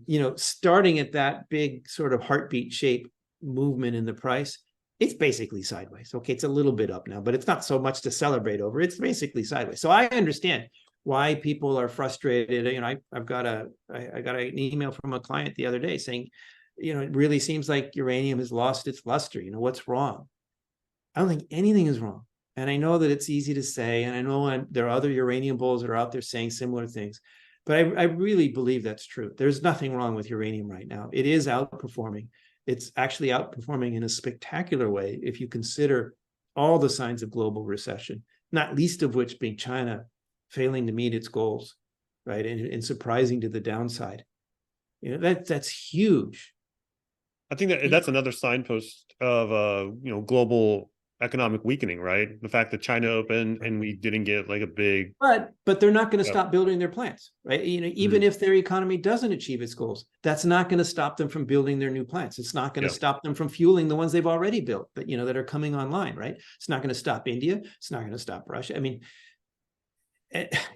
You know, starting at that big sort of heartbeat shape movement in the price, it's basically sideways. Okay, it's a little bit up now, but it's not so much to celebrate over. It's basically sideways. So I understand why people are frustrated. You know, I got an email from a client the other day saying, you know, it really seems like uranium has lost its luster. You know, what's wrong? I don't think anything is wrong. And I know that it's easy to say, and I know there are other uranium bulls that are out there saying similar things, but I really believe that's true. There's nothing wrong with uranium right now. It is outperforming. It's actually outperforming in a spectacular way if you consider all the signs of global recession, not least of which being China failing to meet its goals, right? And surprising to the downside. You know, that's huge. I think that's another signpost of you know, global economic weakening, right? The fact that China opened and we didn't get like a big, but they're not going to stop building their plants, right? You know, even if their economy doesn't achieve its goals, that's not going to stop them from building their new plants. It's not going to stop them from fueling the ones they've already built, but, you know, that are coming online, right? It's not going to stop India. It's not going to stop Russia. I mean,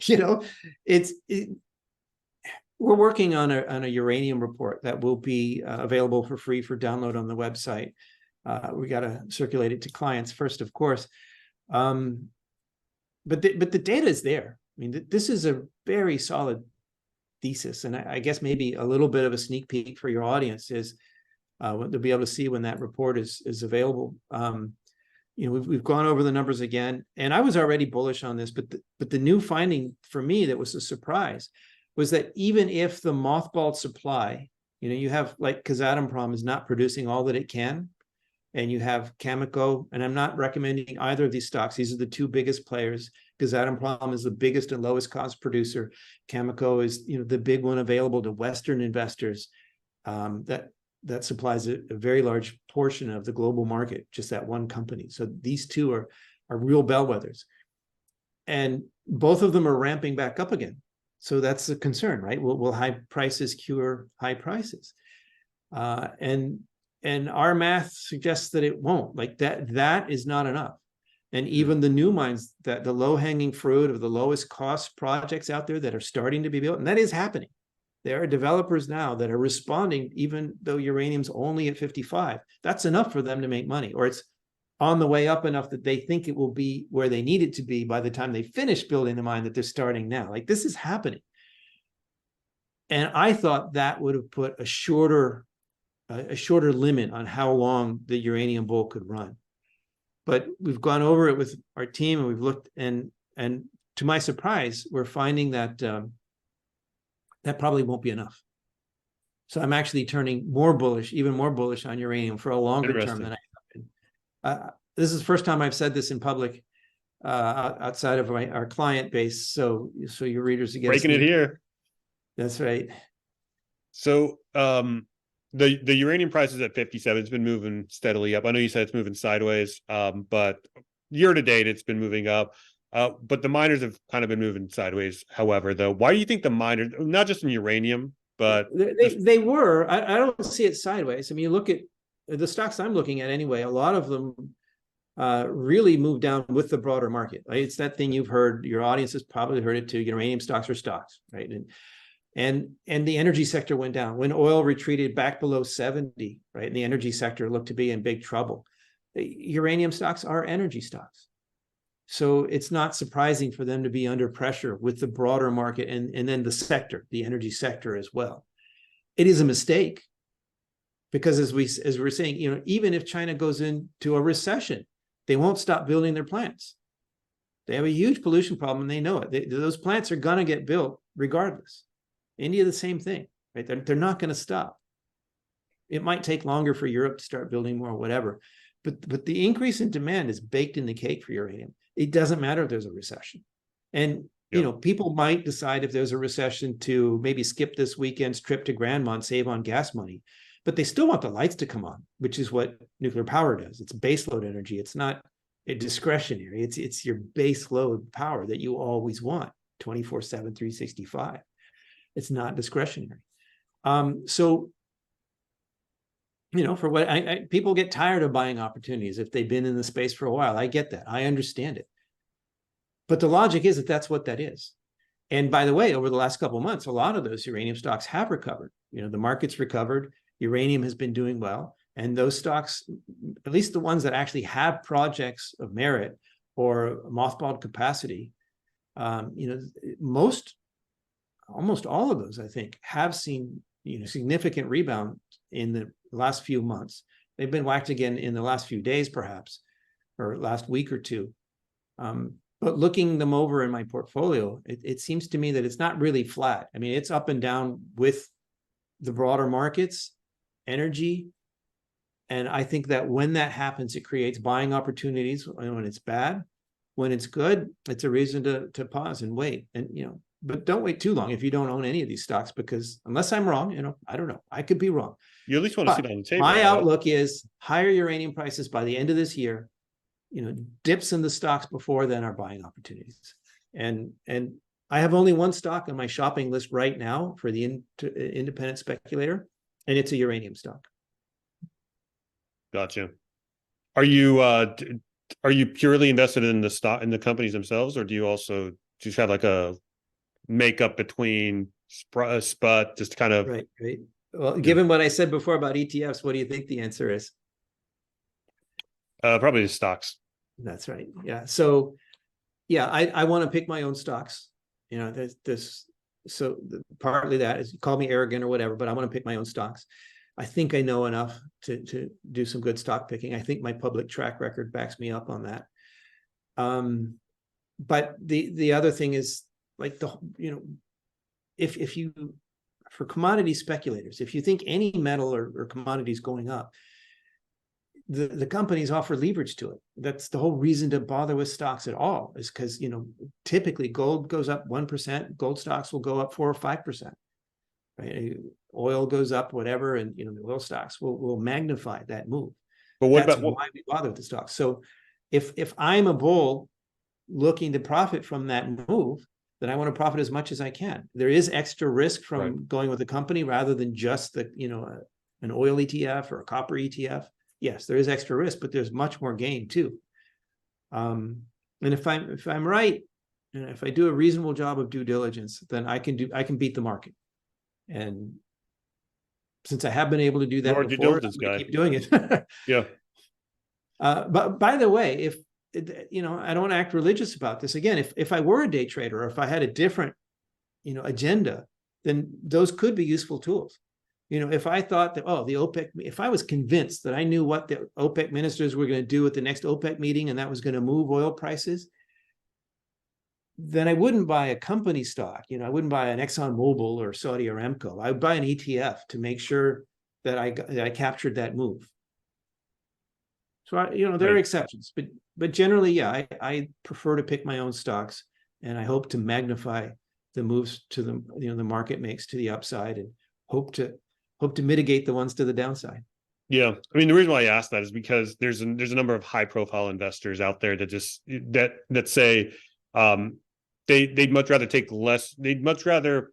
you know, we're working on a uranium report that will be available for free for download on the website. We got to circulate it to clients first, of course. But the data is there. I mean, this is a very solid thesis. And I guess maybe a little bit of a sneak peek for your audience is what they'll be able to see when that report is available. You know, we've gone over the numbers again, and I was already bullish on this, but the new finding for me that was a surprise was that even if the mothballed supply, you know, you have like Kazatomprom is not producing all that it can, and you have Cameco, and I'm not recommending either of these stocks. These are the two biggest players. Kazatomprom is the biggest and lowest cost producer. Cameco is, you know, the big one available to Western investors that supplies a very large portion of the global market, just that one company. So these two are real bellwethers. And both of them are ramping back up again. So that's a concern, right? Will high prices cure high prices? And our math suggests that it won't. Like that is not enough. And even the new mines, that the low-hanging fruit of the lowest cost projects out there that are starting to be built, and that is happening. There are developers now that are responding, even though uranium's only at 55. That's enough for them to make money, or it's on the way up enough that they think it will be where they need it to be by the time they finish building the mine that they're starting now. Like, this is happening. And I thought that would have put a shorter limit on how long the uranium bull could run. But we've gone over it with our team, and we've looked, and to my surprise, we're finding that that probably won't be enough. So I'm actually turning more bullish, even more bullish on uranium for a longer term than I have been. This is the first time I've said this in public outside of our client base. So your readers, I guess, breaking it here. That's right. So the uranium price is at 57. It's been moving steadily up. I know you said it's moving sideways, but year to date it's been moving up. But the miners have kind of been moving sideways. However, though, why do you think the miners, not just in uranium, but they were? I don't see it sideways. I mean, you look at the stocks I'm looking at anyway. A lot of them really moved down with the broader market. Right? It's that thing you've heard. Your audience has probably heard it too. Uranium stocks are stocks, right? And the energy sector went down when oil retreated back below 70. Right, and the energy sector looked to be in big trouble. Uranium stocks are energy stocks. So it's not surprising for them to be under pressure with the broader market and then the sector, the energy sector as well. It is a mistake because as we're saying, even if China goes into a recession, they won't stop building their plants. They have a huge pollution problem and they know it. Those plants are going to get built regardless. India, the same thing, right? They're not going to stop. It might take longer for Europe to start building more, whatever. But the increase in demand is baked in the cake for uranium. It doesn't matter if there's a recession. And, people might decide if there's a recession to maybe skip this weekend's trip to Grandma and save on gas money, but they still want the lights to come on, which is what nuclear power does. It's baseload energy. It's not a discretionary. It's your baseload power that you always want 24/7, 365. It's not discretionary. So, for what people get tired of buying opportunities if they've been in the space for a while. I get that. I understand it. But the logic is that that's what that is. And by the way, over the last couple of months, a lot of those uranium stocks have recovered. The market's recovered. Uranium has been doing well. And those stocks, at least the ones that actually have projects of merit or mothballed capacity, almost all of those, I think, have seen significant rebound in the last few months. They've been whacked again in the last few days, perhaps, or last week or two. But looking them over in my portfolio, it seems to me that it's not really flat. I mean, it's up and down with the broader markets, energy. And I think that when that happens, it creates buying opportunities when it's bad. When it's good, it's a reason to pause and wait. And, but don't wait too long if you don't own any of these stocks, because unless I'm wrong, I don't know. I could be wrong. You at least want to sit on the table. My outlook is higher uranium prices by the end of this year. Dips in the stocks before then are buying opportunities. And I have only one stock on my shopping list right now for the independent speculator, and it's a uranium stock. Gotcha. Are you purely invested in the stock, in the companies themselves, or do you also just have like a makeup between spot, just kind of right? Well, given what I said before about ETFs, what do you think the answer is? Probably the stocks. That's right. Yeah. So, yeah, I want to pick my own stocks. So partly that is, call me arrogant or whatever, but I want to pick my own stocks. I think I know enough to do some good stock picking. I think my public track record backs me up on that. But the other thing is like if you, for commodity speculators, if you think any metal or commodity is going up, the companies offer leverage to it. That's the whole reason to bother with stocks at all, is because, typically gold goes up 1%, gold stocks will go up 4 or 5%, right? Oil goes up, whatever, and, the oil stocks will magnify that move. But what That's about why we bother with the stocks? So if I'm a bull looking to profit from that move, then I want to profit as much as I can. There is extra risk from going with a company rather than just an oil ETF or a copper ETF. Yes, there is extra risk, but there's much more gain too. And if I'm right, and if I do a reasonable job of due diligence, then I can beat the market. And since I have been able to do that before, I'm gonna keep doing it. Yeah. But by the way, if I don't want to act religious about this. Again, if I were a day trader, or if I had a different, agenda, then those could be useful tools. If I thought that, the OPEC, if I was convinced that I knew what the OPEC ministers were going to do at the next OPEC meeting and that was going to move oil prices, then I wouldn't buy a company stock. I wouldn't buy an Exxon Mobil or Saudi Aramco. I would buy an ETF to make sure that I captured that move. So there are exceptions, but generally, yeah, I prefer to pick my own stocks, and I hope to magnify the moves to the market makes to the upside, and hope to mitigate the ones to the downside. Yeah, I mean, the reason why I asked that is because there's a number of high profile investors out there that just that say they'd much rather take less. They'd much rather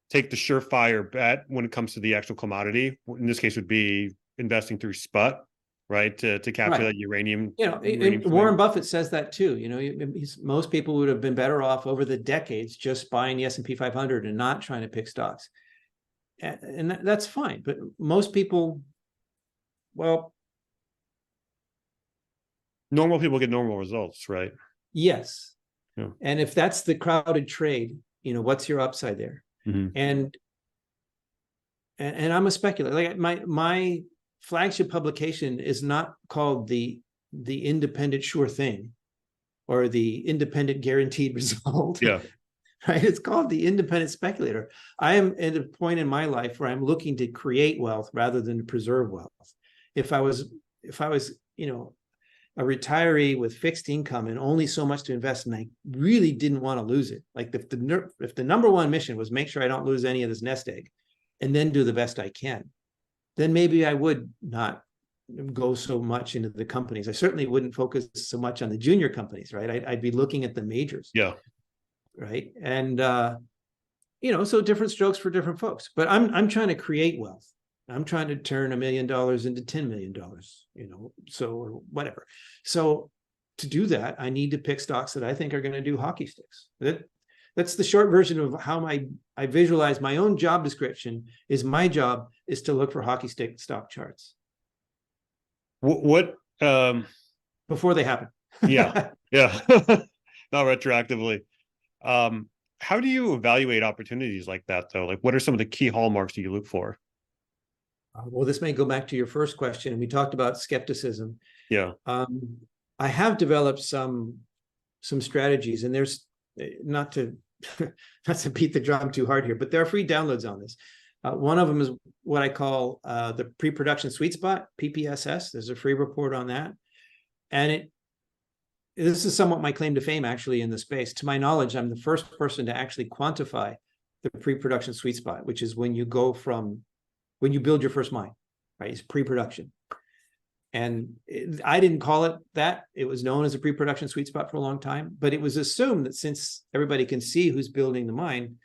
take the surefire bet when it comes to the actual commodity. In this case, would be investing through spot, right? To capture that uranium. And Warren Buffett says that too. Most people would have been better off over the decades just buying the S&P 500 and not trying to pick stocks. And that's fine. But most people, well, normal people get normal results, right? Yes. Yeah. And if that's the crowded trade, what's your upside there? Mm-hmm. And I'm a speculator. Like my flagship publication is not called the independent sure thing or the independent guaranteed result. Yeah. Right? It's called the independent speculator. I am at a point in my life where I'm looking to create wealth rather than to preserve wealth. If I was, a retiree with fixed income and only so much to invest, and I really didn't want to lose it. Like if the number one mission was make sure I don't lose any of this nest egg and then do the best I can, then maybe I would not go so much into the companies. I certainly wouldn't focus so much on the junior companies, right? I'd be looking at the majors. Yeah. Right. And, so different strokes for different folks, but I'm trying to create wealth. I'm trying to turn $1 million into $10 million, or whatever. So to do that, I need to pick stocks that I think are going to do hockey sticks. That's the short version of how I visualize my own job description. My job is to look for hockey stick stock charts. What before they happen. Yeah. Not retroactively. How do you evaluate opportunities like that, though? Like, what are some of the key hallmarks that you look for? Well, this may go back to your first question, and we talked about skepticism. Yeah. I have developed some strategies, and there's not to beat the drum too hard here, but there are free downloads on this. One of them is what I call the pre-production sweet spot, PPSS. There's a free report on that, and this is somewhat my claim to fame, actually, in the space. To my knowledge, I'm the first person to actually quantify the pre-production sweet spot, which is when you build your first mine, right? It's pre-production. And I didn't call it that. It was known as a pre-production sweet spot for a long time, but it was assumed that since everybody can see who's building the mine,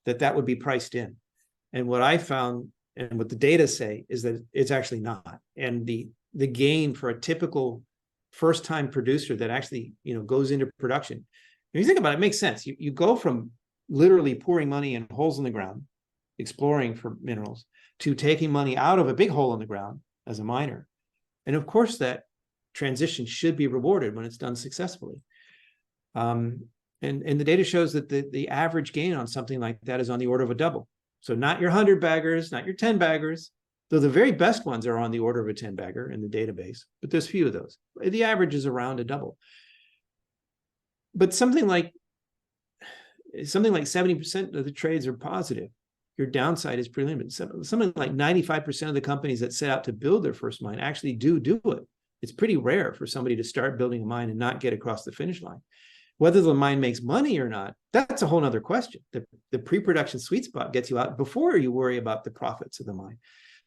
that would be priced in. And what I found, and what the data say, is that it's actually not. And the gain for a typical first-time producer that actually, goes into production. When you think about it, it makes sense. You go from literally pouring money in holes in the ground, exploring for minerals, to taking money out of a big hole in the ground as a miner. And of course, that transition should be rewarded when it's done successfully. And the data shows that the average gain on something like that is on the order of a double. So not your 100 baggers, not your 10 baggers, though the very best ones are on the order of a 10 bagger in the database, but there's few of those. The average is around a double. But something like 70% of the trades are positive. Your downside is pretty limited. Something like 95% of the companies that set out to build their first mine actually do it. It's pretty rare for somebody to start building a mine and not get across the finish line. Whether the mine makes money or not, that's a whole other question. The pre-production sweet spot gets you out before you worry about the profits of the mine.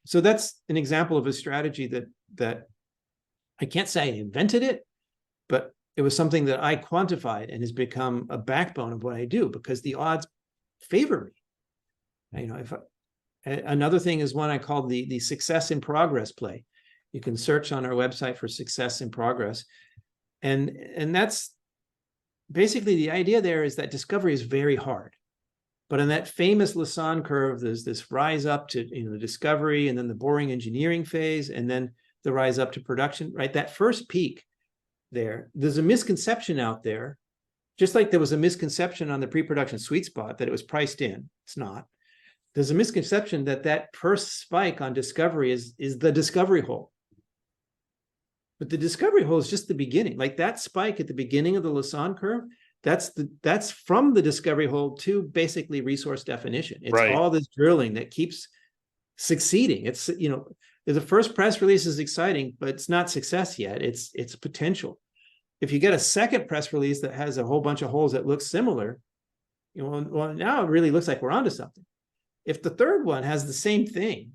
So that's an example of a strategy that I can't say I invented it, but it was something that I quantified and has become a backbone of what I do because the odds favor me. Another thing is one I call the success in progress play. You can search on our website for success in progress. And that's basically the idea there is that discovery is very hard. But in that famous Lassonde curve, there's this rise up to the discovery and then the boring engineering phase and then the rise up to production, right? That first peak there's a misconception out there, just like there was a misconception on the pre-production sweet spot that it was priced in. It's not. there's a misconception that that first spike on discovery is the discovery hole. But the discovery hole is just the beginning. Like that spike at the beginning of the Lassonde curve, that's from the discovery hole to basically resource definition. It's Right. all this drilling that keeps succeeding. It's, you know, the first press release is exciting, but it's not success yet. It's potential. If you get a second press release that has a whole bunch of holes that look similar, you know, well, now it really looks like we're onto something. If the third one has the same thing,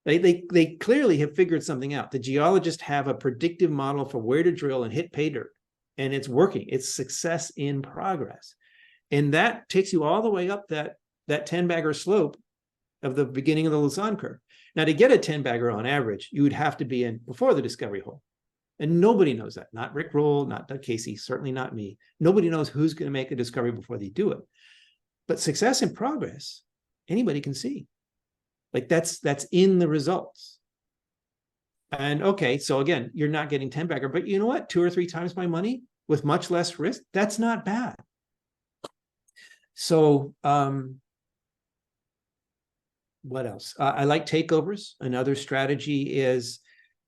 they clearly have figured something out. The geologists have a predictive model for where to drill and hit pay dirt, and it's working. It's success in progress. And that takes you all the way up that 10-bagger slope of the beginning of the Lassonde curve. Now, to get a 10-bagger on average, you would have to be in before the discovery hole. And nobody knows that. Not Rick Roll, not Doug Casey, certainly not me. Nobody knows who's going to make a discovery before they do it. But success in progress, anybody can see. Like that's in the results. And okay, so again, you're not getting 10-bagger, but you know what? 2 or 3 times my money with much less risk, that's not bad. So what else? I like takeovers. Another strategy is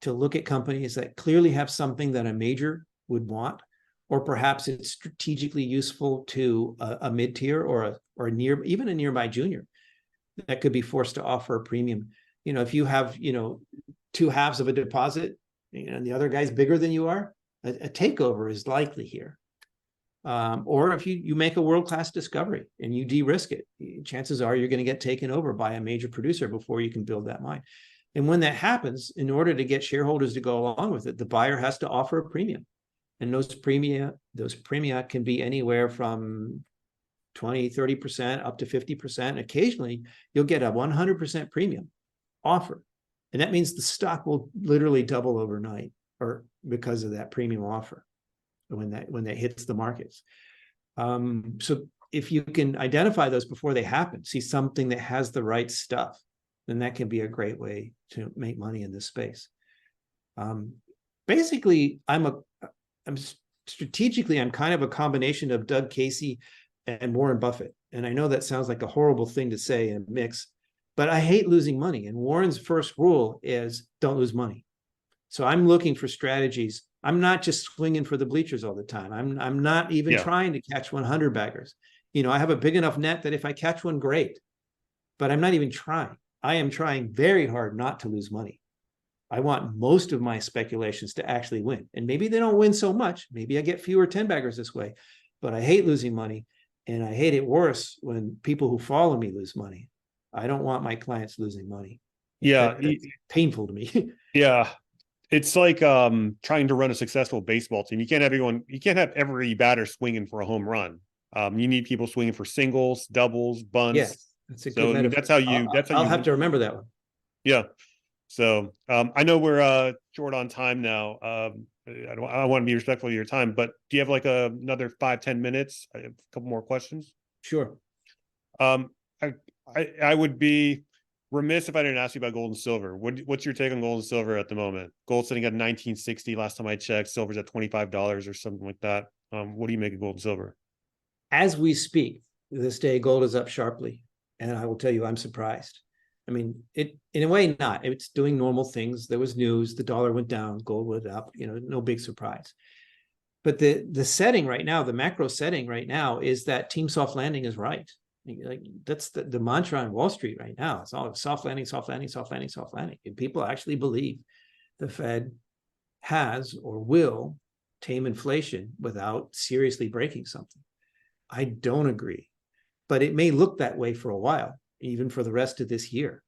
to look at companies that clearly have something that a major would want, or perhaps it's strategically useful to a mid-tier or even a nearby junior that could be forced to offer a premium. You know, if you have, you know, 2 halves of a deposit, you know, and the other guy's bigger than you are, a takeover is likely here. Or if you make a world-class discovery and you de-risk it, chances are you're going to get taken over by a major producer before you can build that mine. And when that happens, in order to get shareholders to go along with it, the buyer has to offer a premium. And those premia can be anywhere from 20, 30%, up to 50%. Occasionally, you'll get a 100% premium offer. And that means the stock will literally double overnight, or because of that premium offer when that hits the markets. So if you can identify those before they happen, see something that has the right stuff, then that can be a great way to make money in this space. Basically, I'm strategically kind of a combination of Doug Casey and Warren Buffett. And I know that sounds like a horrible thing to say and mix, but I hate losing money. And Warren's first rule is don't lose money. So I'm looking for strategies. I'm not just swinging for the bleachers all the time. I'm not even trying to catch 100 baggers. You know, I have a big enough net that if I catch one, great. But I'm not even trying. I am trying very hard not to lose money. I want most of my speculations to actually win. And maybe they don't win so much. Maybe I get fewer 10-baggers this way. But I hate losing money. And I hate it worse when people who follow me lose money. I don't want my clients losing money. Yeah. That's painful to me. Yeah. It's like trying to run a successful baseball team. You can't have every batter swinging for a home run. You need people swinging for singles, doubles, bunts. Yes, that's a good metaphor. I'll have to remember that one. Yeah. So I know we're short on time now. I want to be respectful of your time, but do you have like another 5-10 minutes? I have a couple more questions. Sure. I would be remiss if I didn't ask you about gold and silver. What's your take on gold and silver at the moment? Gold sitting at 1960 last time I checked. Silver's at $25 or something like that. What do you make of gold and silver? As we speak, this day, gold is up sharply. And I will tell you, I'm surprised. I mean, it in a way, not. It's doing normal things. There was news. The dollar went down. Gold went up. You know, no big surprise. But the setting right now, the macro setting right now is that team soft landing is right. Like that's the mantra on Wall Street right now. It's all soft landing, soft landing, soft landing, soft landing. And people actually believe the Fed has or will tame inflation without seriously breaking something. I don't agree, but it may look that way for a while, even for the rest of this year.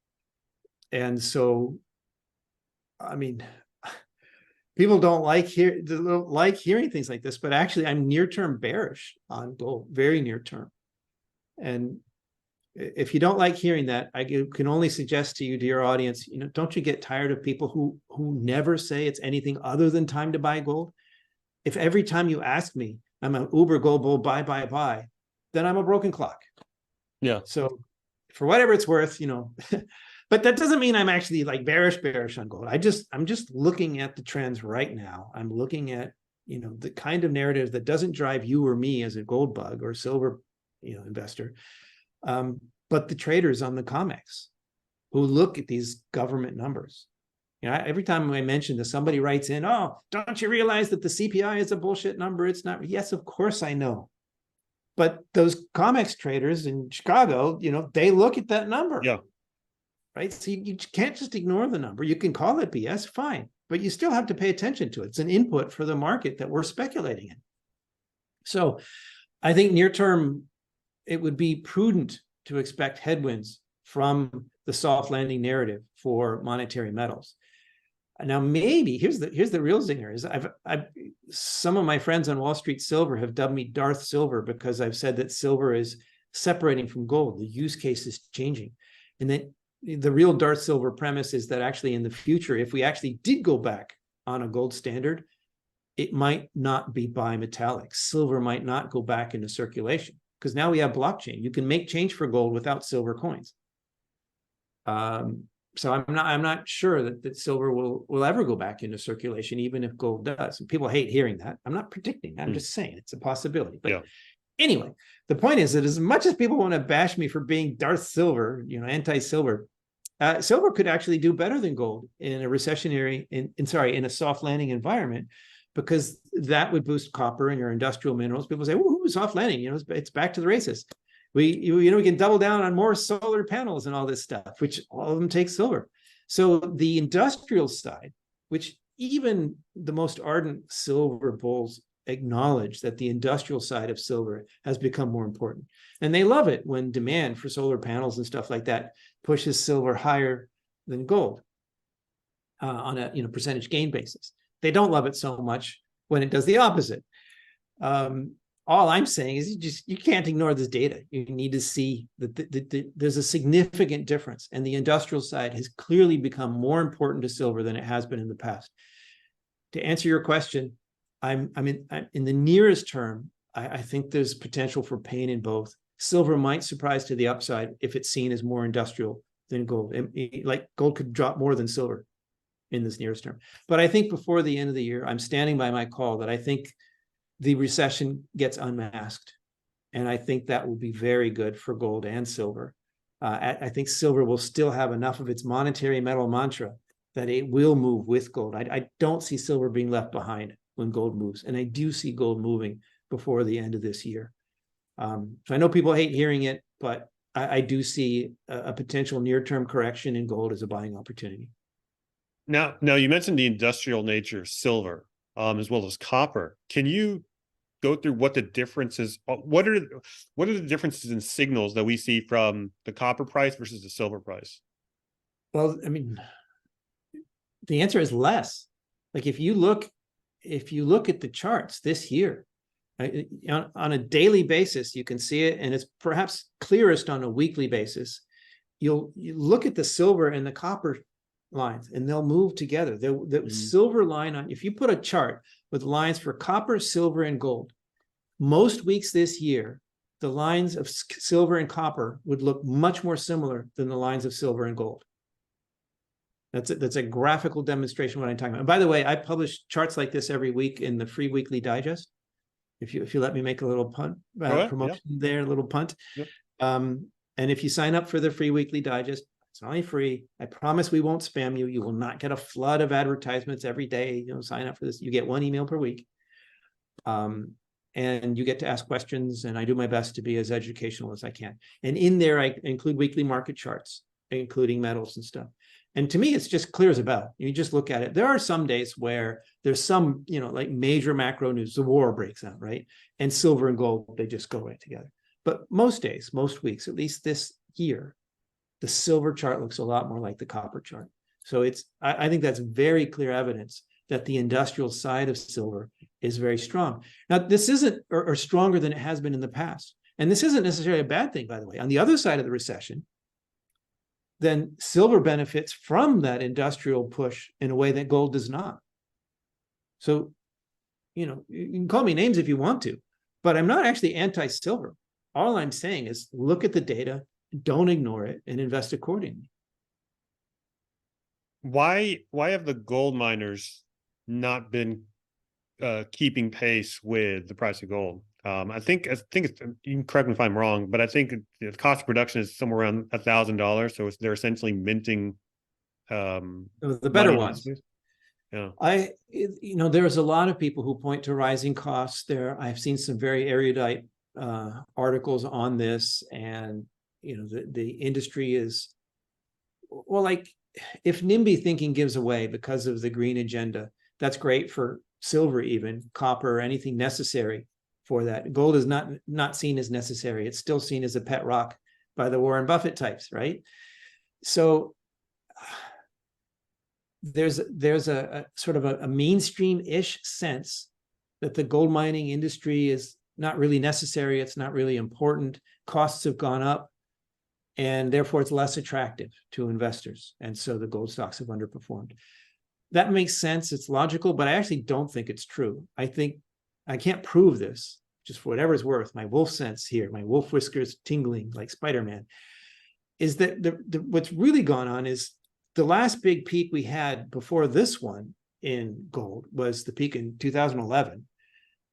And so, I mean, people don't like hearing things like this, but actually I'm near-term bearish on gold, very near term. And if you don't like hearing that, I can only suggest to you, to your audience, you know, don't you get tired of people who never say it's anything other than time to buy gold? If every time you ask me, I'm an uber gold bull, buy, then I'm a broken clock. Yeah. So for whatever it's worth, you know, but that doesn't mean I'm actually like bearish on gold. I'm just looking at the trends right now. I'm looking at, you know, the kind of narrative that doesn't drive you or me as a gold bug or silver, you know, investor. but the traders on the COMEX who look at these government numbers. Every time I mention this, somebody writes in, "Oh, don't you realize that the CPI is a bullshit number? It's not." Yes, of course I know. But those COMEX traders in Chicago, they look at that number. Yeah. Right. So you can't just ignore the number. You can call it BS, fine, but you still have to pay attention to it. It's an input for the market that we're speculating in. So I think near term, it would be prudent to expect headwinds from the soft landing narrative for monetary metals. Now, maybe here's the real zinger is some of my friends on Wall Street Silver have dubbed me Darth Silver because I've said that silver is separating from gold. The use case is changing. And then the real Darth Silver premise is that actually in the future, if we actually did go back on a gold standard, it might not be bimetallic. Silver might not go back into circulation because now we have blockchain. You can make change for gold without silver coins. So I'm not sure that silver will ever go back into circulation, even if gold does. And people hate hearing that. I'm not predicting. I'm just saying it's a possibility. But anyway, the point is that as much as people want to bash me for being Darth Silver, anti-silver, silver could actually do better than gold in a recessionary, in a soft landing environment, because that would boost copper and your industrial minerals. People say, "Ooh, soft landing, it's back to the races." We can double down on more solar panels and all this stuff, which all of them take silver. So the industrial side, which even the most ardent silver bulls acknowledge that the industrial side of silver has become more important. And they love it when demand for solar panels and stuff like that pushes silver higher than gold on a percentage gain basis. They don't love it so much when it does the opposite. All I'm saying is you can't ignore this data. You need to see that there's a significant difference, and the industrial side has clearly become more important to silver than it has been in the past. To answer your question, I'm in the nearest term, I think there's potential for pain in both. Silver might surprise to the upside if it's seen as more industrial than gold. Like gold could drop more than silver in this nearest term. But I think before the end of the year, I'm standing by my call that I think the recession gets unmasked. And I think that will be very good for gold and silver. I think silver will still have enough of its monetary metal mantra that it will move with gold. I don't see silver being left behind when gold moves. And I do see gold moving before the end of this year. So I know people hate hearing it, but I do see a potential near-term correction in gold as a buying opportunity. Now you mentioned the industrial nature of silver, as well as copper. Can you go through what the differences? What are the differences in signals that we see from the copper price versus the silver price? Well, the answer is less. Like if you look at the charts this year, on a daily basis, you can see it, and it's perhaps clearest on a weekly basis. You look at the silver and the copper lines, and they'll move together. The silver line if you put a chart with lines for copper, silver, and gold, most weeks this year, the lines of silver and copper would look much more similar than the lines of silver and gold. That's a graphical demonstration of what I'm talking about. And by the way, I publish charts like this every week in the free weekly digest. If you let me make a little promotion there, a little punt. Yep. And if you sign up for the free weekly digest, it's only free. I promise we won't spam you. You will not get a flood of advertisements every day. Sign up for this. You get one email per week. And you get to ask questions, and I do my best to be as educational as I can. And in there, I include weekly market charts, including metals and stuff. And to me, it's just clear as a bell. You just look at it. There are some days where there's some, like major macro news, the war breaks out, right? And silver and gold, they just go right together. But most days, most weeks, at least this year, the silver chart looks a lot more like the copper chart. So I think that's very clear evidence that the industrial side of silver is very strong. Now, this isn't or stronger than it has been in the past. And this isn't necessarily a bad thing, by the way. On the other side of the recession, then silver benefits from that industrial push in a way that gold does not. So, you can call me names if you want to, but I'm not actually anti-silver. All I'm saying is look at the data, don't ignore it, and invest accordingly. Why have the gold miners not been keeping pace with the price of gold? I think it's, you can correct me if I'm wrong, but I think the cost of production is somewhere around $1,000. So they're essentially minting The better money. ones. Yeah. There's a lot of people who point to rising costs there. I've seen some very erudite articles on this, and the industry is, well, like, if NIMBY thinking gives away because of the green agenda, that's great for silver, even copper, or anything necessary for that. Gold is not seen as necessary. It's still seen as a pet rock by the Warren Buffett types, right? So there's a sort of a mainstream-ish sense that the gold mining industry is not really necessary. It's not really important. Costs have gone up, and therefore it's less attractive to investors. And so the gold stocks have underperformed. That makes sense. It's logical, but I actually don't think it's true. I think I can't prove this, just for whatever it's worth. My wolf sense here, my wolf whiskers tingling like Spider-Man, is that what's really gone on is the last big peak we had before this one in gold was the peak in 2011.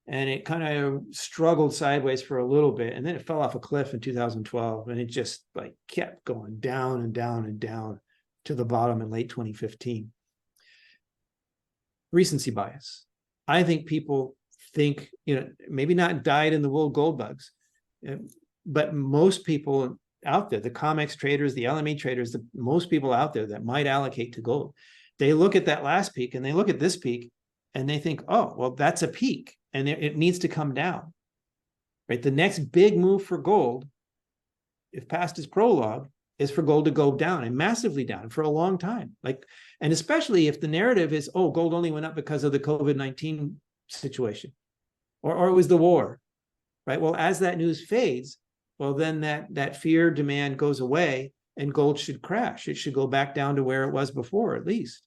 And it kind of struggled sideways for a little bit. And then it fell off a cliff in 2012. And it just like kept going down and down and down to the bottom in late 2015. Recency bias. I think people think, maybe not dyed in the wool gold bugs, but most people out there, the COMEX traders, the LME traders, most people out there that might allocate to gold, they look at that last peak and they look at this peak and they think, oh, well, that's a peak and it needs to come down, right? The next big move for gold, if past is prologue, is for gold to go down, and massively down for a long time. And especially if the narrative is, oh, gold only went up because of the COVID-19 situation, or it was the war, right? Well, as that news fades, well, then that fear demand goes away and gold should crash. It should go back down to where it was before, at least.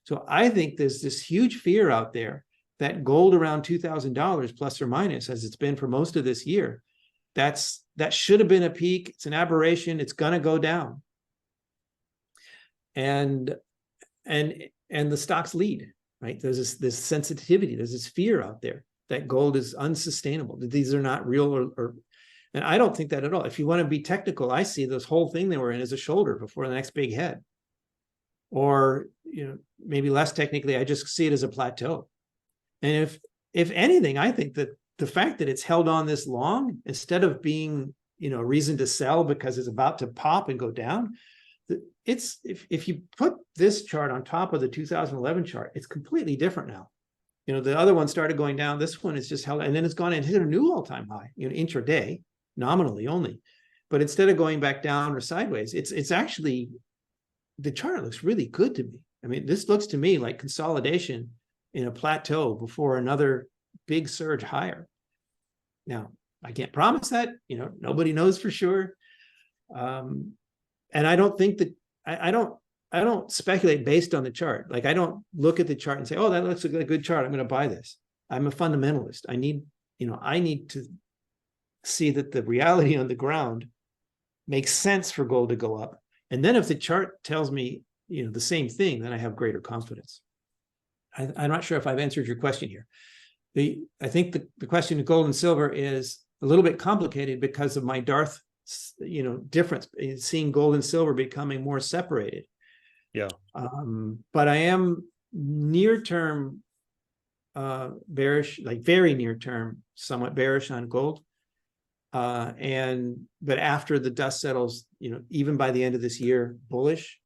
So I think there's this huge fear out there that gold around $2,000 plus or minus, as it's been for most of this year, that should have been a peak. It's an aberration. It's going to go down. And the stocks lead, right? There's this sensitivity. There's this fear out there that gold is unsustainable, that these are not real and I don't think that at all. If you want to be technical, I see this whole thing they were in as a shoulder before the next big head. Or, maybe less technically, I just see it as a plateau. And if anything, I think that the fact that it's held on this long, instead of being, a reason to sell because it's about to pop and go down, it's if you put this chart on top of the 2011 chart, it's completely different now. The other one started going down. This one is just held, and then it's gone and hit a new all-time high, intraday, nominally only. But instead of going back down or sideways, it's actually, the chart looks really good to me. I mean, this looks to me like consolidation in a plateau before another big surge higher. Now, I can't promise that, nobody knows for sure. And I don't think that, I don't speculate based on the chart. Like, I don't look at the chart and say, oh, that looks like a good chart, I'm going to buy this. I'm a fundamentalist. I need to see that the reality on the ground makes sense for gold to go up. And then if the chart tells me, the same thing, then I have greater confidence. I'm not sure if I've answered your question here. I think the question of gold and silver is a little bit complicated because of my Darth, difference in seeing gold and silver becoming more separated. Yeah. But I am near term bearish, like very near term, somewhat bearish on gold. But after the dust settles, even by the end of this year, bullish.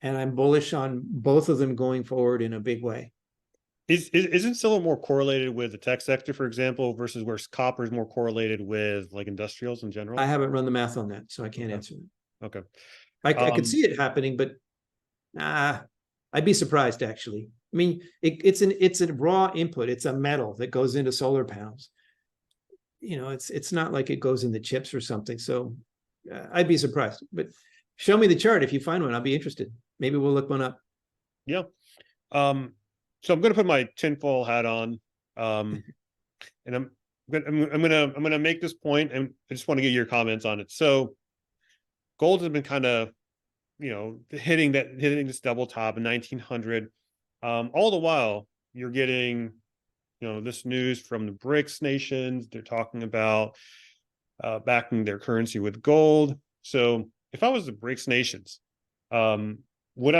And I'm bullish on both of them going forward in a big way. Isn't silver more correlated with the tech sector, for example, versus where copper is more correlated with like industrials in general? I haven't run the math on that, so I can't answer that. Okay. I could see it happening, but I'd be surprised, actually. I mean, it's a raw input. It's a metal that goes into solar panels. It's not like it goes in the chips or something. So I'd be surprised. But show me the chart if you find one. I'll be interested. Maybe we'll look one up. Yeah. So I'm going to put my tinfoil hat on, and I'm going to make this point, and I just want to get your comments on it. So gold has been kind of, hitting this double top in 1900. All the while you're getting this news from the BRICS nations. They're talking about backing their currency with gold. So if I was the BRICS nations, would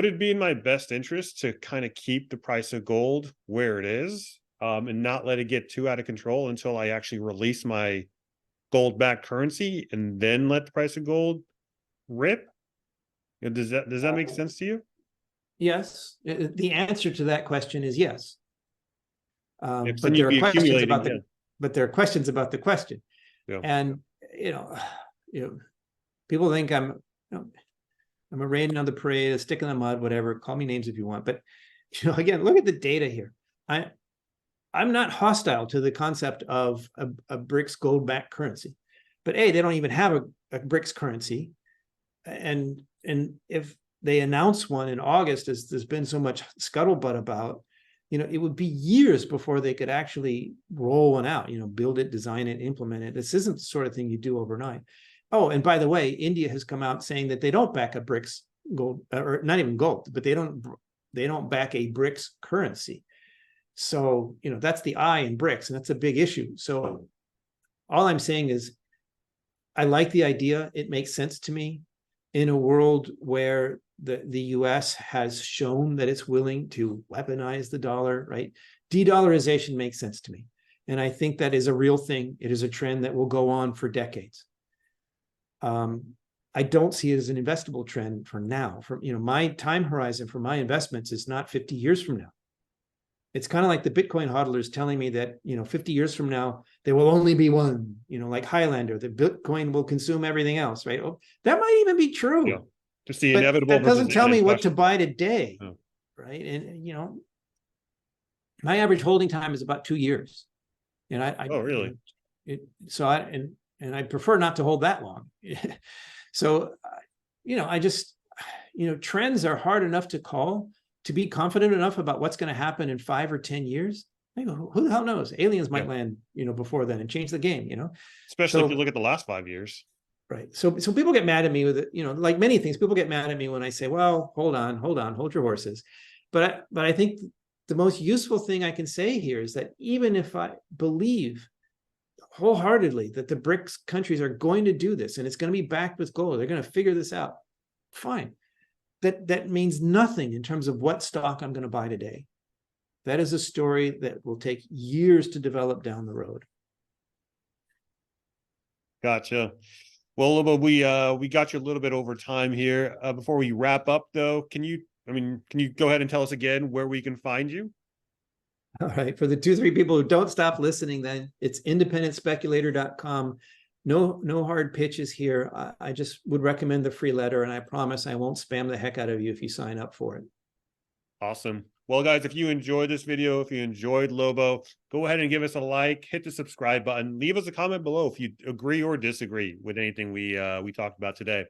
it be in my best interest to kind of keep the price of gold where it is, and not let it get too out of control until I actually release my gold-backed currency and then let the price of gold rip? Does that make sense to you? Yes. The answer to that question is yes. Because But then there you'd are be questions accumulating, about the but there are questions about the question. Yeah. And people think I'm a rain on the parade, a stick in the mud, whatever. Call me names if you want. But again, look at the data here. I'm not hostile to the concept of a BRICS gold-backed currency, but they don't even have a BRICS currency, and if they announce one in August, as there's been so much scuttlebutt about, it would be years before they could actually roll one out. Build it, design it, implement it. This isn't the sort of thing you do overnight. Oh, and by the way, India has come out saying that they don't back a BRICS gold, or not even gold, but they don't back a BRICS currency. So, that's the I in BRICS, and that's a big issue. So all I'm saying is I like the idea. It makes sense to me in a world where the US has shown that it's willing to weaponize the dollar, right? De-dollarization makes sense to me. And I think that is a real thing. It is a trend that will go on for decades. I don't see it as an investable trend for now. My time horizon for my investments is not 50 years from now. It's kind of like the Bitcoin hodlers telling me that 50 years from now there will only be one, like Highlander, that Bitcoin will consume everything else, right? Oh, that might even be true. Yeah. Just the but inevitable. that doesn't tell me what to question. buy today, Oh. right? And my average holding time is about 2 years, and Oh, really? And I prefer not to hold that long. So, I just, trends are hard enough to call. To be confident enough about what's going to happen in 5 or 10 years, who the hell knows? Aliens might land, before then and change the game, Especially if you look at the last 5 years. Right. So people get mad at me with it, like many things, people get mad at me when I say, well, hold on, hold your horses. But I think the most useful thing I can say here is that even if I believe wholeheartedly that the BRICS countries are going to do this and it's going to be backed with gold, they're going to figure this out, fine. That means nothing in terms of what stock I'm going to buy today. That is a story that will take years to develop down the road. Gotcha. Well, Lobo, we got you a little bit over time here. Before we wrap up, though, can you go ahead and tell us again where we can find you? All right. For the 2-3 people who don't stop listening, then it's independentspeculator.com. No hard pitches here. I just would recommend the free letter, and I promise I won't spam the heck out of you if you sign up for it. Awesome. Well, guys, if you enjoyed this video, if you enjoyed Lobo, go ahead and give us a like, hit the subscribe button, leave us a comment below if you agree or disagree with anything we talked about today.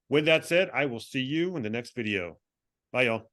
With that said, I will see you in the next video. Bye, y'all.